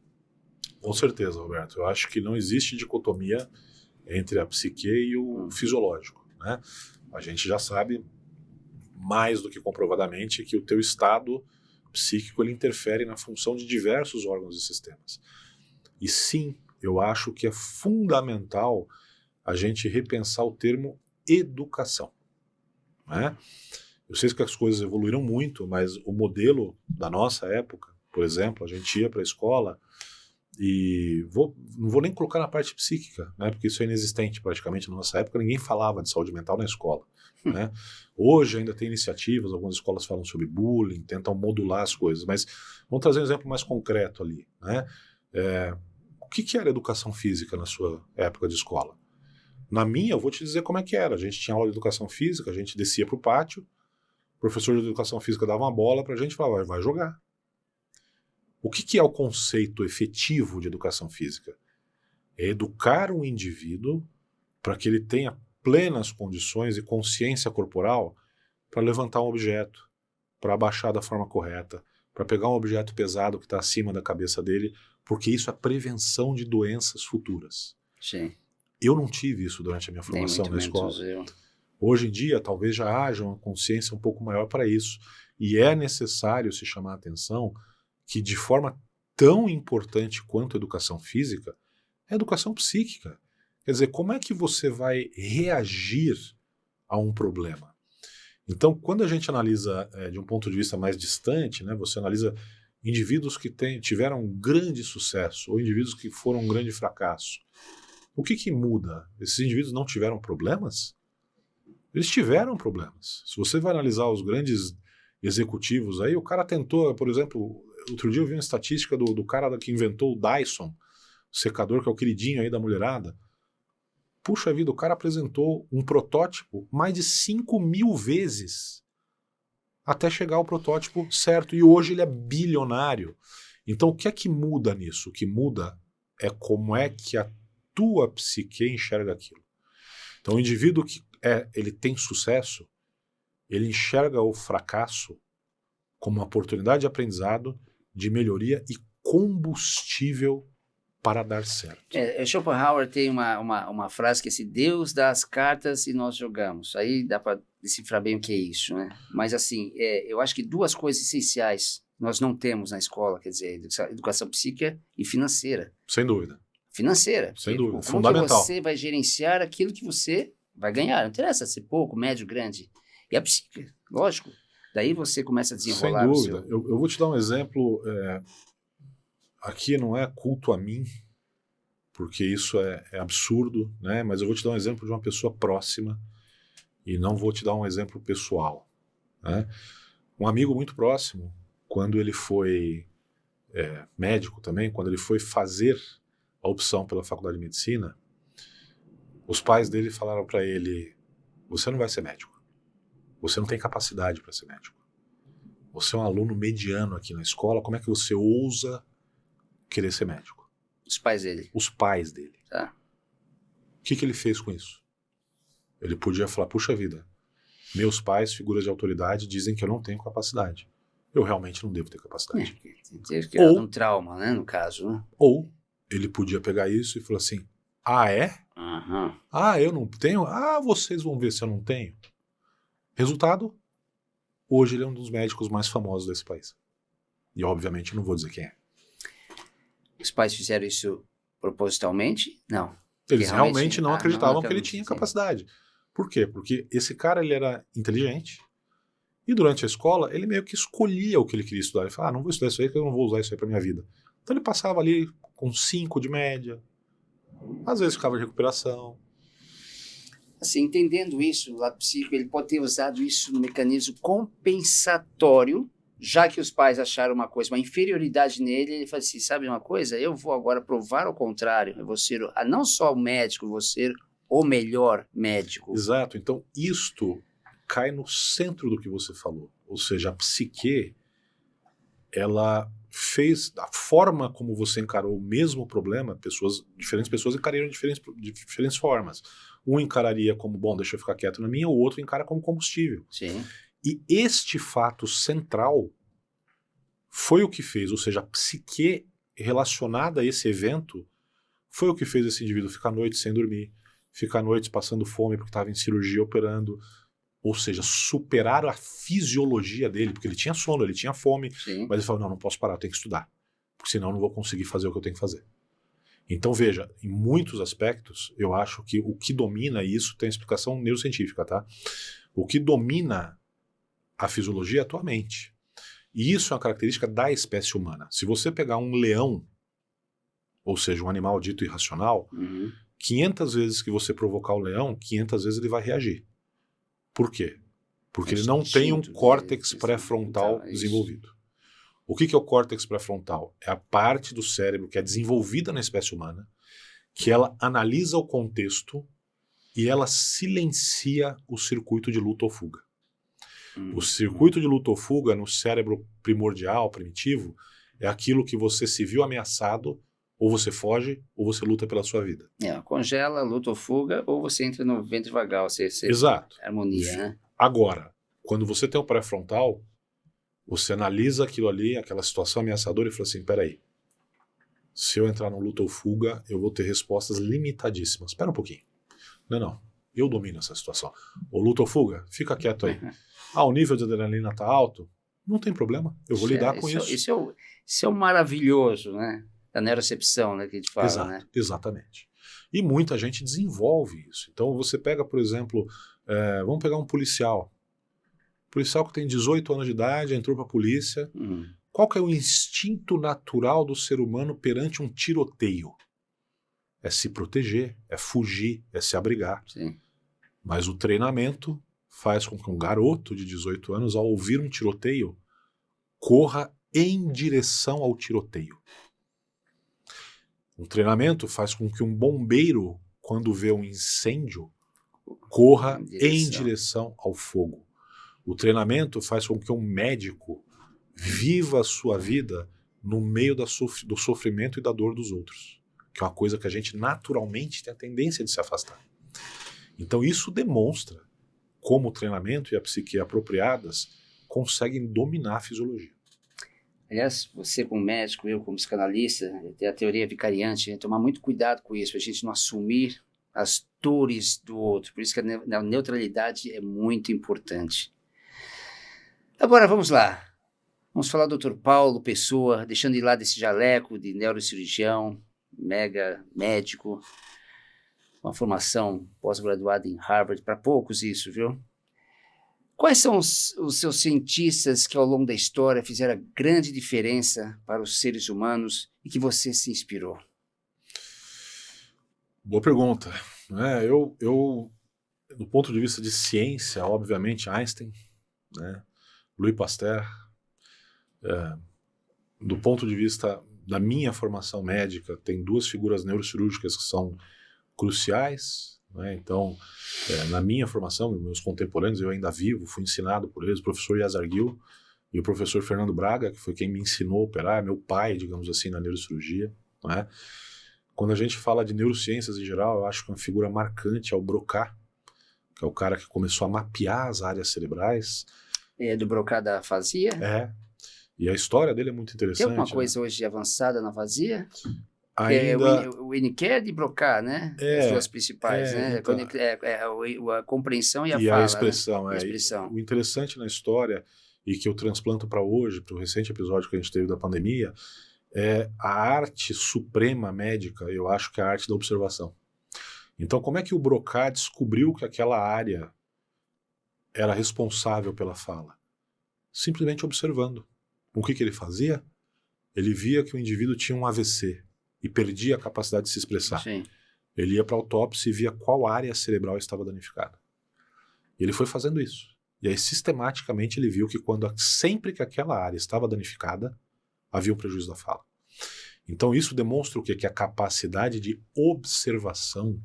Com certeza, Roberto. Eu acho que não existe dicotomia entre a psique e o fisiológico, né? A gente já sabe mais do que comprovadamente que o teu estado psíquico ele interfere na função de diversos órgãos e sistemas. E sim, eu acho que é fundamental a gente repensar o termo educação, né? Eu sei que as coisas evoluíram muito, mas o modelo da nossa época, por exemplo, a gente ia para a escola e não vou nem colocar na parte psíquica, né, porque isso é inexistente praticamente na nossa época, ninguém falava de saúde mental na escola. Né? Hoje ainda tem iniciativas, algumas escolas falam sobre bullying, tentam modular as coisas, mas vamos trazer um exemplo mais concreto ali. Né? O que era educação física na sua época de escola? Na minha, eu vou te dizer como é que era. A gente tinha aula de educação física, a gente descia para o pátio, o professor de educação física dava uma bola para a gente e falava, vai jogar. O que é o conceito efetivo de educação física? É educar um indivíduo para que ele tenha plenas condições e consciência corporal para levantar um objeto, para abaixar da forma correta, para pegar um objeto pesado que está acima da cabeça dele, porque isso é prevenção de doenças futuras. Sim. Eu não tive isso durante a minha formação na escola. Hoje em dia, talvez já haja uma consciência um pouco maior para isso. E é necessário se chamar a atenção que, de forma tão importante quanto a educação física, é a educação psíquica. Quer dizer, como é que você vai reagir a um problema? Então, quando a gente analisa de um ponto de vista mais distante, né, você analisa indivíduos que tiveram um grande sucesso ou indivíduos que foram um grande fracasso. O que muda? Esses indivíduos não tiveram problemas? Eles tiveram problemas. Se você vai analisar os grandes executivos aí, o cara tentou, por exemplo, outro dia eu vi uma estatística do cara que inventou o Dyson, o secador que é o queridinho aí da mulherada. Puxa vida, o cara apresentou um protótipo mais de 5.000 vezes até chegar ao protótipo certo. E hoje ele é bilionário. Então o que é que muda nisso? O que muda é como é que a tua psique enxerga aquilo. Então o indivíduo que ele tem sucesso, ele enxerga o fracasso como uma oportunidade de aprendizado, de melhoria e combustível para dar certo. Schopenhauer tem uma frase que é assim, Deus dá as cartas e nós jogamos. Aí dá para decifrar bem o que é isso, né? Mas assim, eu acho que duas coisas essenciais nós não temos na escola, quer dizer, educação psíquica e financeira. Sem dúvida. Financeira. Sem dúvida, como fundamental. que você vai gerenciar aquilo que você vai ganhar? Não interessa ser pouco, médio, grande. E a psíquica, lógico. Daí você começa a desenrolar. Sem dúvida. Eu vou te dar um exemplo. Aqui não é culto a mim, porque isso é absurdo, né? Mas eu vou te dar um exemplo de uma pessoa próxima e não vou te dar um exemplo pessoal. Né? Um amigo muito próximo, quando ele foi médico também, quando ele foi fazer a opção pela faculdade de medicina, os pais dele falaram para ele: você não vai ser médico. Você não tem capacidade para ser médico. Você é um aluno mediano aqui na escola, como é que você ousa querer ser médico? Os pais dele. Os pais dele. Tá. O que ele fez com isso? Ele podia falar: puxa vida, meus pais, figuras de autoridade, dizem que eu não tenho capacidade. Eu realmente não devo ter capacidade. Ter criado um trauma, né, no caso. Né? Ou ele podia pegar isso e falar assim: ah, é? Uhum. Ah, eu não tenho? Ah, vocês vão ver se eu não tenho. Resultado, hoje ele é um dos médicos mais famosos desse país. E obviamente não vou dizer quem é. Os pais fizeram isso propositalmente? Não. Eles realmente não acreditavam que ele tinha sim. capacidade. Por quê? Porque esse cara, ele era inteligente, e durante a escola ele meio que escolhia o que ele queria estudar. Ele falava: não vou estudar isso aí, que eu não vou usar isso aí pra minha vida. Então ele passava ali com 5 de média, às vezes ficava de recuperação. Assim, entendendo isso, o lado psíquico, ele pode ter usado isso no mecanismo compensatório, já que os pais acharam uma inferioridade nele, ele fala assim: sabe uma coisa? Eu vou agora provar ao contrário, eu vou ser não só o médico, eu vou ser o melhor médico. Exato, então isto cai no centro do que você falou, ou seja, a psique, ela fez, a forma como você encarou o mesmo problema, diferentes pessoas encararam de diferentes formas. Um encararia como: bom, deixa eu ficar quieto na minha, o outro encara como combustível. Sim. E este fato central foi o que fez, ou seja, a psique relacionada a esse evento foi o que fez esse indivíduo ficar noites sem dormir, ficar noites passando fome porque estava em cirurgia operando, ou seja, superar a fisiologia dele, porque ele tinha sono, ele tinha fome, Sim. mas ele falou: não posso parar, eu tenho que estudar, porque senão eu não vou conseguir fazer o que eu tenho que fazer. Então veja, em muitos aspectos, eu acho que o que domina isso tem explicação neurocientífica, tá? O que domina a fisiologia é a tua mente. E isso é uma característica da espécie humana. Se você pegar um leão, ou seja, um animal dito irracional, 500 vezes que você provocar o leão, 500 vezes ele vai reagir. Por quê? Porque ele não tem um córtex pré-frontal desenvolvido. O que é o córtex pré-frontal? É a parte do cérebro que é desenvolvida na espécie humana, que ela analisa o contexto e ela silencia o circuito de luta ou fuga. O circuito de luta ou fuga no cérebro primordial, primitivo, é aquilo que você se viu ameaçado, ou você foge, ou você luta pela sua vida. Congela, luta ou fuga, ou você entra no ventre vagal. Exato. Harmonia, né? Agora, quando você tem o pré-frontal, você analisa aquilo ali, aquela situação ameaçadora, e fala assim: peraí, se eu entrar no luta ou fuga, eu vou ter respostas limitadíssimas. Espera um pouquinho. Não, eu domino essa situação. Ou luta ou fuga, fica quieto aí. O nível de adrenalina está alto? Não tem problema, eu vou lidar com isso. Isso é o maravilhoso, né? Da neurocepção, né, que a gente fala. Exato, né? Exatamente. E muita gente desenvolve isso. Então você pega, por exemplo, vamos pegar um policial. Policial que tem 18 anos de idade, entrou para a polícia. Qual que é o instinto natural do ser humano perante um tiroteio? É se proteger, é fugir, é se abrigar. Sim. Mas o treinamento faz com que um garoto de 18 anos, ao ouvir um tiroteio, corra em direção ao tiroteio. Um treinamento faz com que um bombeiro, quando vê um incêndio, corra em direção ao fogo. O treinamento faz com que um médico viva a sua vida no meio do sofrimento e da dor dos outros, que é uma coisa que a gente naturalmente tem a tendência de se afastar. Então isso demonstra como o treinamento e a psique apropriadas conseguem dominar a fisiologia. Aliás, você como médico, eu como psicanalista, tem a teoria vicariante, a gente tomar muito cuidado com isso, para a gente não assumir as dores do outro. Por isso que a neutralidade é muito importante. Agora, vamos lá. Vamos falar do Dr. Paulo Pessoa, deixando de lado esse jaleco de neurocirurgião, mega médico, uma formação pós-graduada em Harvard, para poucos isso, viu? Quais são os seus cientistas que ao longo da história fizeram a grande diferença para os seres humanos e que você se inspirou? Boa pergunta. Eu, do ponto de vista de ciência, obviamente Einstein, né? Louis Pasteur. Do ponto de vista da minha formação médica, tem duas figuras neurocirúrgicas que são cruciais, né? Então, na minha formação, meus contemporâneos, eu ainda vivo, fui ensinado por eles, o professor Yazar Gil e o professor Fernando Braga, que foi quem me ensinou a operar, é meu pai, digamos assim, na neurocirurgia, né? Quando a gente fala de neurociências em geral, eu acho que uma figura marcante é o Broca, que é o cara que começou a mapear as áreas cerebrais. É do Broca da afasia? E a história dele é muito interessante. Tem alguma coisa hoje avançada na afasia? Ainda... o Winnicott e Broca, né? As duas principais, né? Então... a compreensão e a e fala, a expressão, né? A expressão. O interessante na história, e que eu transplanto para hoje, para o recente episódio que a gente teve da pandemia, é a arte suprema médica, eu acho que é a arte da observação. Então, como é que o Broca descobriu que aquela área era responsável pela fala? Simplesmente observando. O que ele fazia? Ele via que o indivíduo tinha um AVC e perdia a capacidade de se expressar. Sim. Ele ia para a autópsia e via qual área cerebral estava danificada. E ele foi fazendo isso. E aí, sistematicamente, ele viu que sempre que aquela área estava danificada, havia um prejuízo da fala. Então, isso demonstra o quê? Que a capacidade de observação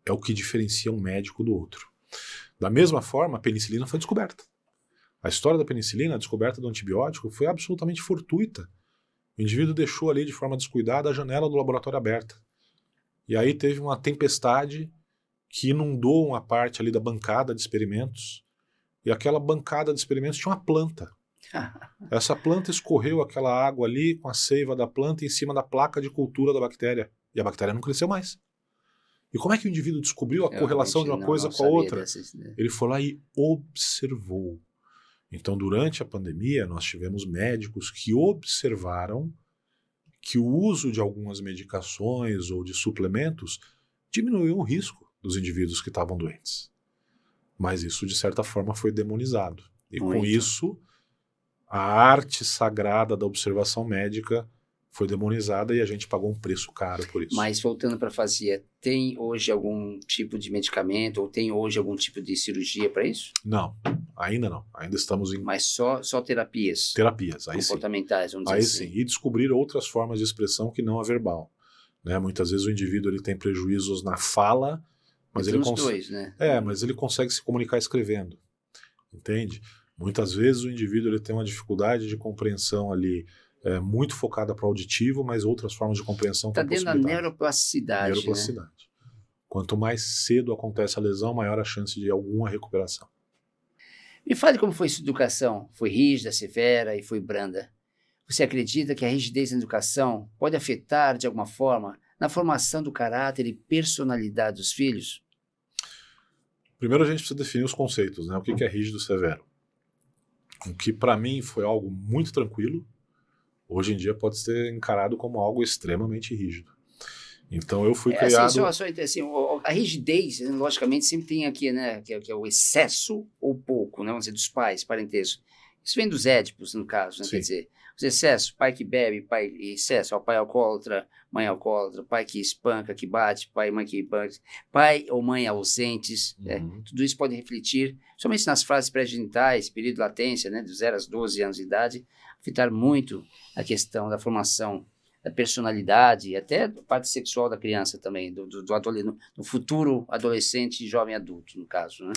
é o que diferencia um médico do outro. Da mesma forma, a penicilina foi descoberta. A história da penicilina, a descoberta do antibiótico, foi absolutamente fortuita. O indivíduo deixou ali de forma descuidada a janela do laboratório aberta. E aí teve uma tempestade que inundou uma parte ali da bancada de experimentos. E aquela bancada de experimentos tinha uma planta. Essa planta escorreu aquela água ali com a seiva da planta em cima da placa de cultura da bactéria. E a bactéria não cresceu mais. E como é que o indivíduo descobriu a correlação de uma coisa com a outra? Ele foi lá e observou. Então, durante a pandemia, nós tivemos médicos que observaram que o uso de algumas medicações ou de suplementos diminuiu o risco dos indivíduos que estavam doentes. Mas isso, de certa forma, foi demonizado. E com isso, a arte sagrada da observação médica foi demonizada e a gente pagou um preço caro por isso. Mas voltando para a afasia, tem hoje algum tipo de medicamento ou tem hoje algum tipo de cirurgia para isso? Não, ainda não. Ainda estamos em... Mas só terapias? Terapias, aí comportamentais, sim. Vamos dizer assim. Sim, e descobrir outras formas de expressão que não a verbal. Né? Muitas vezes o indivíduo ele tem prejuízos na fala, mas dois, né? mas ele consegue se comunicar escrevendo. Entende? Muitas vezes o indivíduo ele tem uma dificuldade de compreensão ali, muito focada para o auditivo, mas outras formas de compreensão está dentro da neuroplasticidade. Neuroplasticidade. Né? Quanto mais cedo acontece a lesão, maior a chance de alguma recuperação. Me fale como foi sua educação. Foi rígida, severa e foi branda? Você acredita que a rigidez na educação pode afetar, de alguma forma, na formação do caráter e personalidade dos filhos? Primeiro a gente precisa definir os conceitos, né? O que é rígido e severo? O que para mim foi algo muito tranquilo, hoje em dia pode ser encarado como algo extremamente rígido. Então eu fui criado... Assim, a rigidez, logicamente, sempre tem aqui, né, que é o excesso ou pouco, né, vamos dizer, dos pais, parentesco. Isso vem dos édipos, no caso, né, quer dizer, os excessos, pai que bebe, pai excesso, pai alcoólatra, mãe alcoólatra, pai que espanca, que bate, pai e mãe que bate, pai ou mãe ausentes, tudo isso pode refletir, somente nas fases pré-genitais, período de latência, né, dos 0 aos 12 anos de idade, afetar muito a questão da formação da personalidade, até a parte sexual da criança também, do futuro adolescente e jovem adulto, no caso, né?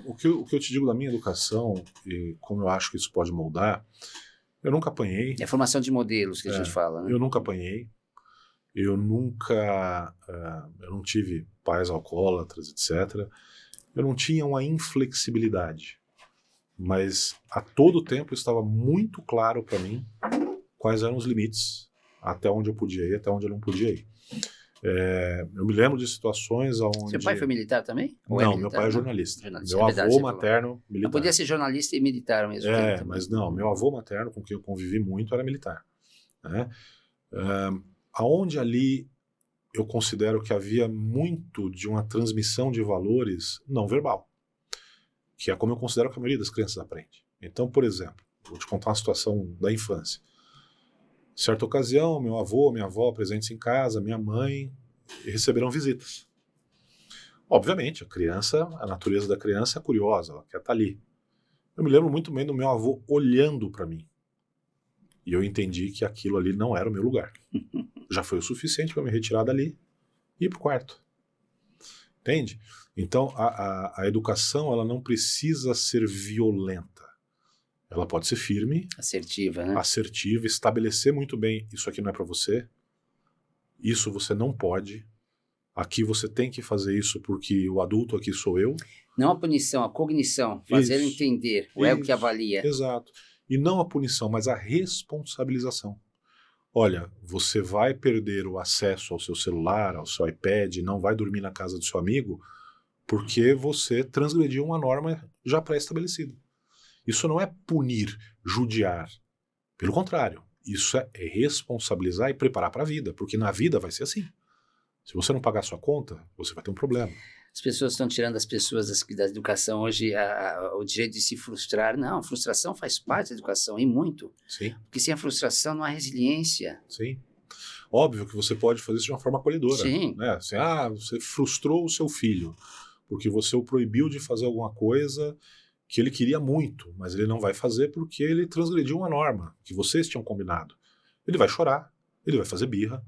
O que eu te digo da minha educação, e como eu acho que isso pode moldar, eu nunca apanhei. É a formação de modelos que a gente fala, né? Eu nunca apanhei, eu não tive pais alcoólatras, etc. Eu não tinha uma inflexibilidade, mas a todo tempo estava muito claro para mim quais eram os limites, até onde eu podia ir, até onde eu não podia ir. Eu me lembro de situações onde... Seu pai foi militar também? Ou não, meu pai é jornalista. Meu avô materno, militar. Não podia ser jornalista e militar ao mesmo tempo. Mas não, meu avô materno, com quem eu convivi muito, era militar. Né? Aonde ali eu considero que havia muito de uma transmissão de valores não verbal, que é como eu considero que a maioria das crianças aprende. Então, por exemplo, vou te contar uma situação da infância. Certa ocasião, meu avô, minha avó presentes em casa, minha mãe, receberam visitas. Obviamente, a natureza da criança é curiosa, ela quer estar ali. Eu me lembro muito bem do meu avô olhando para mim E eu entendi que aquilo ali não era o meu lugar. Já foi o suficiente para me retirar dali e ir pro quarto. Entende? Então, a educação, ela não precisa ser violenta. Ela pode ser firme, Assertiva, né? assertiva, estabelecer muito bem, isso aqui não é para você, isso você não pode, aqui você tem que fazer isso porque o adulto aqui sou eu. Não a punição, a cognição, fazer ele Isso, entender, o ego que isso, avalia. Exato. E não a punição, mas a responsabilização. Olha, você vai perder o acesso ao seu celular, ao seu iPad, não vai dormir na casa do seu amigo, porque você transgrediu uma norma já pré-estabelecida. Isso não é punir, judiar. Pelo contrário, isso é responsabilizar e preparar para a vida, porque na vida vai ser assim. Se você não pagar sua conta, você vai ter um problema. As pessoas estão tirando das pessoas da educação hoje o direito de se frustrar. Não, frustração faz parte da educação, e muito. Sim, Porque sem a frustração não há resiliência. sim. Óbvio que você pode fazer isso de uma forma acolhedora. Sim. Né? Assim, você frustrou o seu filho, porque você o proibiu de fazer alguma coisa que ele queria muito, mas ele não vai fazer porque ele transgrediu uma norma que vocês tinham combinado. Ele vai chorar, ele vai fazer birra.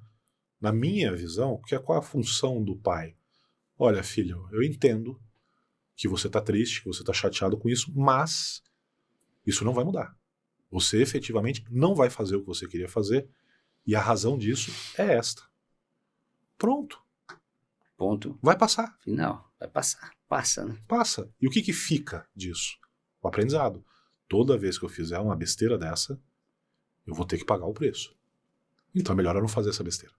Na minha visão, qual é a função do pai? Olha, filho, eu entendo que você está triste, que você está chateado com isso, mas isso não vai mudar. Você efetivamente não vai fazer o que você queria fazer e a razão disso é esta. Pronto. Ponto. Vai passar. Final. Vai passar. Passa, né? Passa. E o que fica disso? O aprendizado. Toda vez que eu fizer uma besteira dessa, eu vou ter que pagar o preço. Então é melhor eu não fazer essa besteira.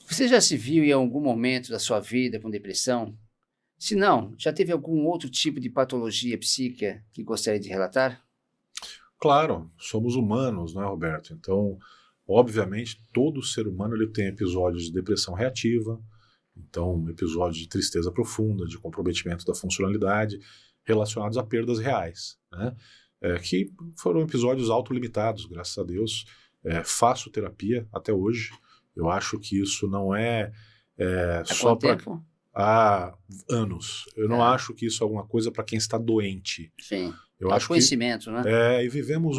Você já se viu em algum momento da sua vida com depressão? Se não, já teve algum outro tipo de patologia psíquica que gostaria de relatar? Claro, somos humanos, não é, Roberto? Então, obviamente, todo ser humano ele tem episódios de depressão reativa, então episódios de tristeza profunda, de comprometimento da funcionalidade, relacionados a perdas reais, né? Que foram episódios autolimitados, graças a Deus. Faço terapia até hoje. Eu acho que isso não é só Há quanto tempo? Há anos. Eu não acho que isso é alguma coisa para quem está doente. Sim. Eu acho conhecimento, né? e vivemos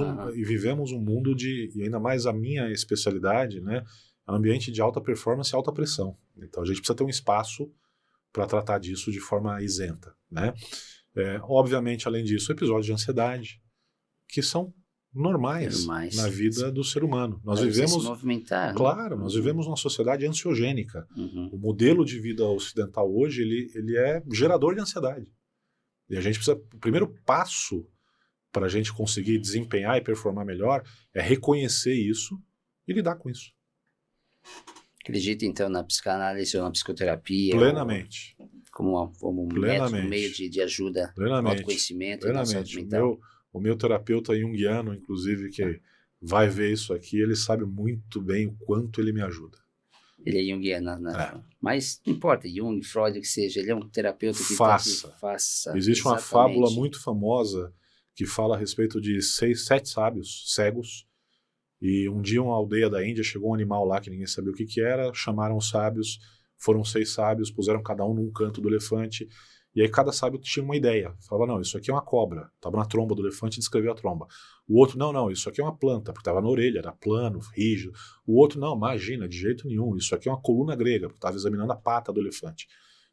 um mundo e ainda mais a minha especialidade, né, é um ambiente de alta performance e alta pressão. Então a gente precisa ter um espaço para tratar disso de forma isenta, né? Obviamente, além disso, episódios de ansiedade, que são normais na vida do ser humano. Nós vivemos, se movimentar, claro, né? nós vivemos numa sociedade ansiogênica. Uhum. O modelo de vida ocidental hoje, ele é gerador de ansiedade. E a gente precisa, o primeiro passo para a gente conseguir desempenhar e performar melhor é reconhecer isso e lidar com isso. Acredita, então, na psicanálise ou na psicoterapia? Plenamente. Como um método, um meio de ajuda ao autoconhecimento e nossa saúde mental? O meu terapeuta junguiano, inclusive, que vai ver isso aqui, ele sabe muito bem o quanto ele me ajuda. Ele é junguiano, né? Mas não importa, Jung, Freud, o que seja, ele é um terapeuta que faça. Exatamente. Existe uma fábula muito famosa que fala a respeito de 7 sábios cegos, e um dia uma aldeia da Índia chegou um animal lá que ninguém sabia o que era, chamaram os sábios, foram 6 sábios, puseram cada um num canto do elefante, e aí cada sábio tinha uma ideia, falava, não, isso aqui é uma cobra, estava na tromba do elefante e descreveu a tromba. O outro, não, isso aqui é uma planta, porque estava na orelha, era plano, rígido. O outro, não, imagina, de jeito nenhum, isso aqui é uma coluna grega, porque estava examinando a pata do elefante.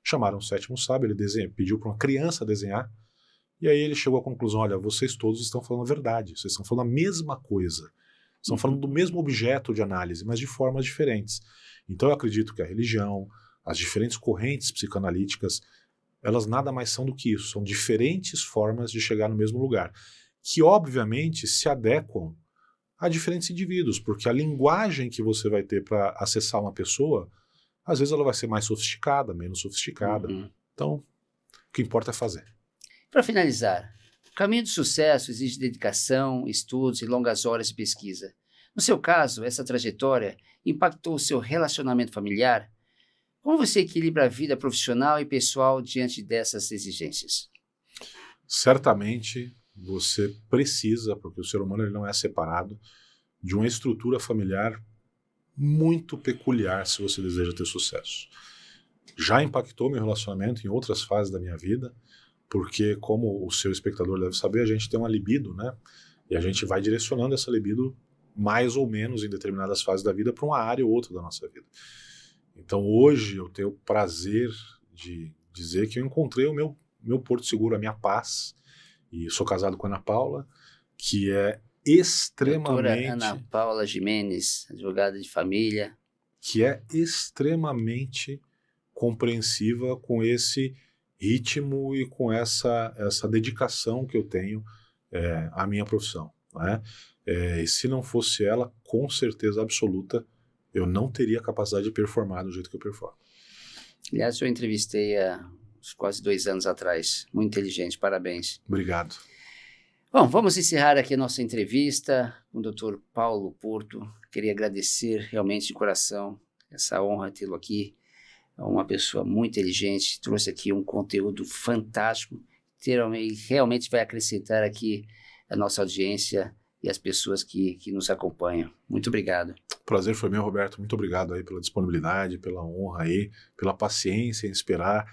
Chamaram o 7º sábio, ele pediu para uma criança desenhar, e aí ele chegou à conclusão, olha, vocês todos estão falando a verdade, vocês estão falando a mesma coisa, estão falando do mesmo objeto de análise, mas de formas diferentes. Então eu acredito que a religião, as diferentes correntes psicanalíticas, elas nada mais são do que isso, são diferentes formas de chegar no mesmo lugar, que obviamente se adequam a diferentes indivíduos, porque a linguagem que você vai ter para acessar uma pessoa, às vezes ela vai ser mais sofisticada, menos sofisticada. Uhum. Então, o que importa é fazer. Para finalizar, o caminho do sucesso exige dedicação, estudos e longas horas de pesquisa. No seu caso, essa trajetória impactou o seu relacionamento familiar? Como você equilibra a vida profissional e pessoal diante dessas exigências? Certamente você precisa, porque o ser humano ele não é separado, de uma estrutura familiar muito peculiar se você deseja ter sucesso. Já impactou meu relacionamento em outras fases da minha vida, porque, como o seu espectador deve saber, a gente tem uma libido, né? E a gente vai direcionando essa libido mais ou menos em determinadas fases da vida para uma área ou outra da nossa vida. Então hoje eu tenho o prazer de dizer que eu encontrei o meu porto seguro, a minha paz, e sou casado com a Ana Paula, que é Doutora Ana extremamente, Paula Gimenez, advogada de família. compreensiva com esse ritmo e com essa dedicação que eu tenho à minha profissão, né? E se não fosse ela, com certeza absoluta, eu não teria capacidade de performar do jeito que eu performo. Aliás, eu entrevistei há uns quase 2 anos atrás. Muito inteligente, parabéns. Obrigado. Bom, vamos encerrar aqui a nossa entrevista com o Dr. Paulo Porto. Queria agradecer realmente de coração essa honra de tê-lo aqui. É uma pessoa muito inteligente, trouxe aqui um conteúdo fantástico, realmente vai acrescentar aqui a nossa audiência e as pessoas que nos acompanham. Muito obrigado. O prazer foi meu, Roberto. Muito obrigado aí pela disponibilidade, pela honra aí, pela paciência em esperar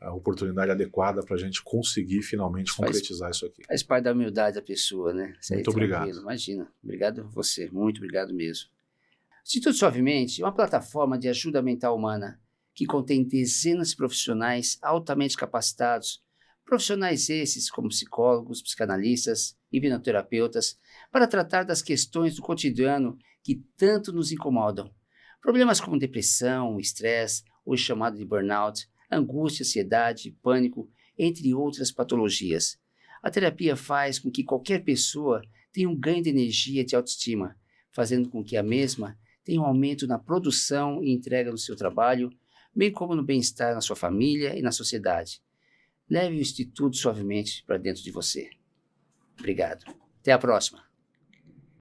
a oportunidade adequada para a gente conseguir finalmente concretizar isso aqui. Faz parte da humildade da pessoa, né? Muito obrigado. Imagina. Obrigado a você. Muito obrigado mesmo. O Instituto Suavemente é uma plataforma de ajuda mental humana que contém dezenas de profissionais altamente capacitados, profissionais esses como psicólogos, psicanalistas, hipnoterapeutas, para tratar das questões do cotidiano que tanto nos incomodam. Problemas como depressão, estresse, hoje chamado de burnout, angústia, ansiedade, pânico, entre outras patologias. A terapia faz com que qualquer pessoa tenha um ganho de energia e de autoestima, fazendo com que a mesma tenha um aumento na produção e entrega no seu trabalho, bem como no bem-estar na sua família e na sociedade. Leve o Instituto Suavemente para dentro de você. Obrigado. Até a próxima.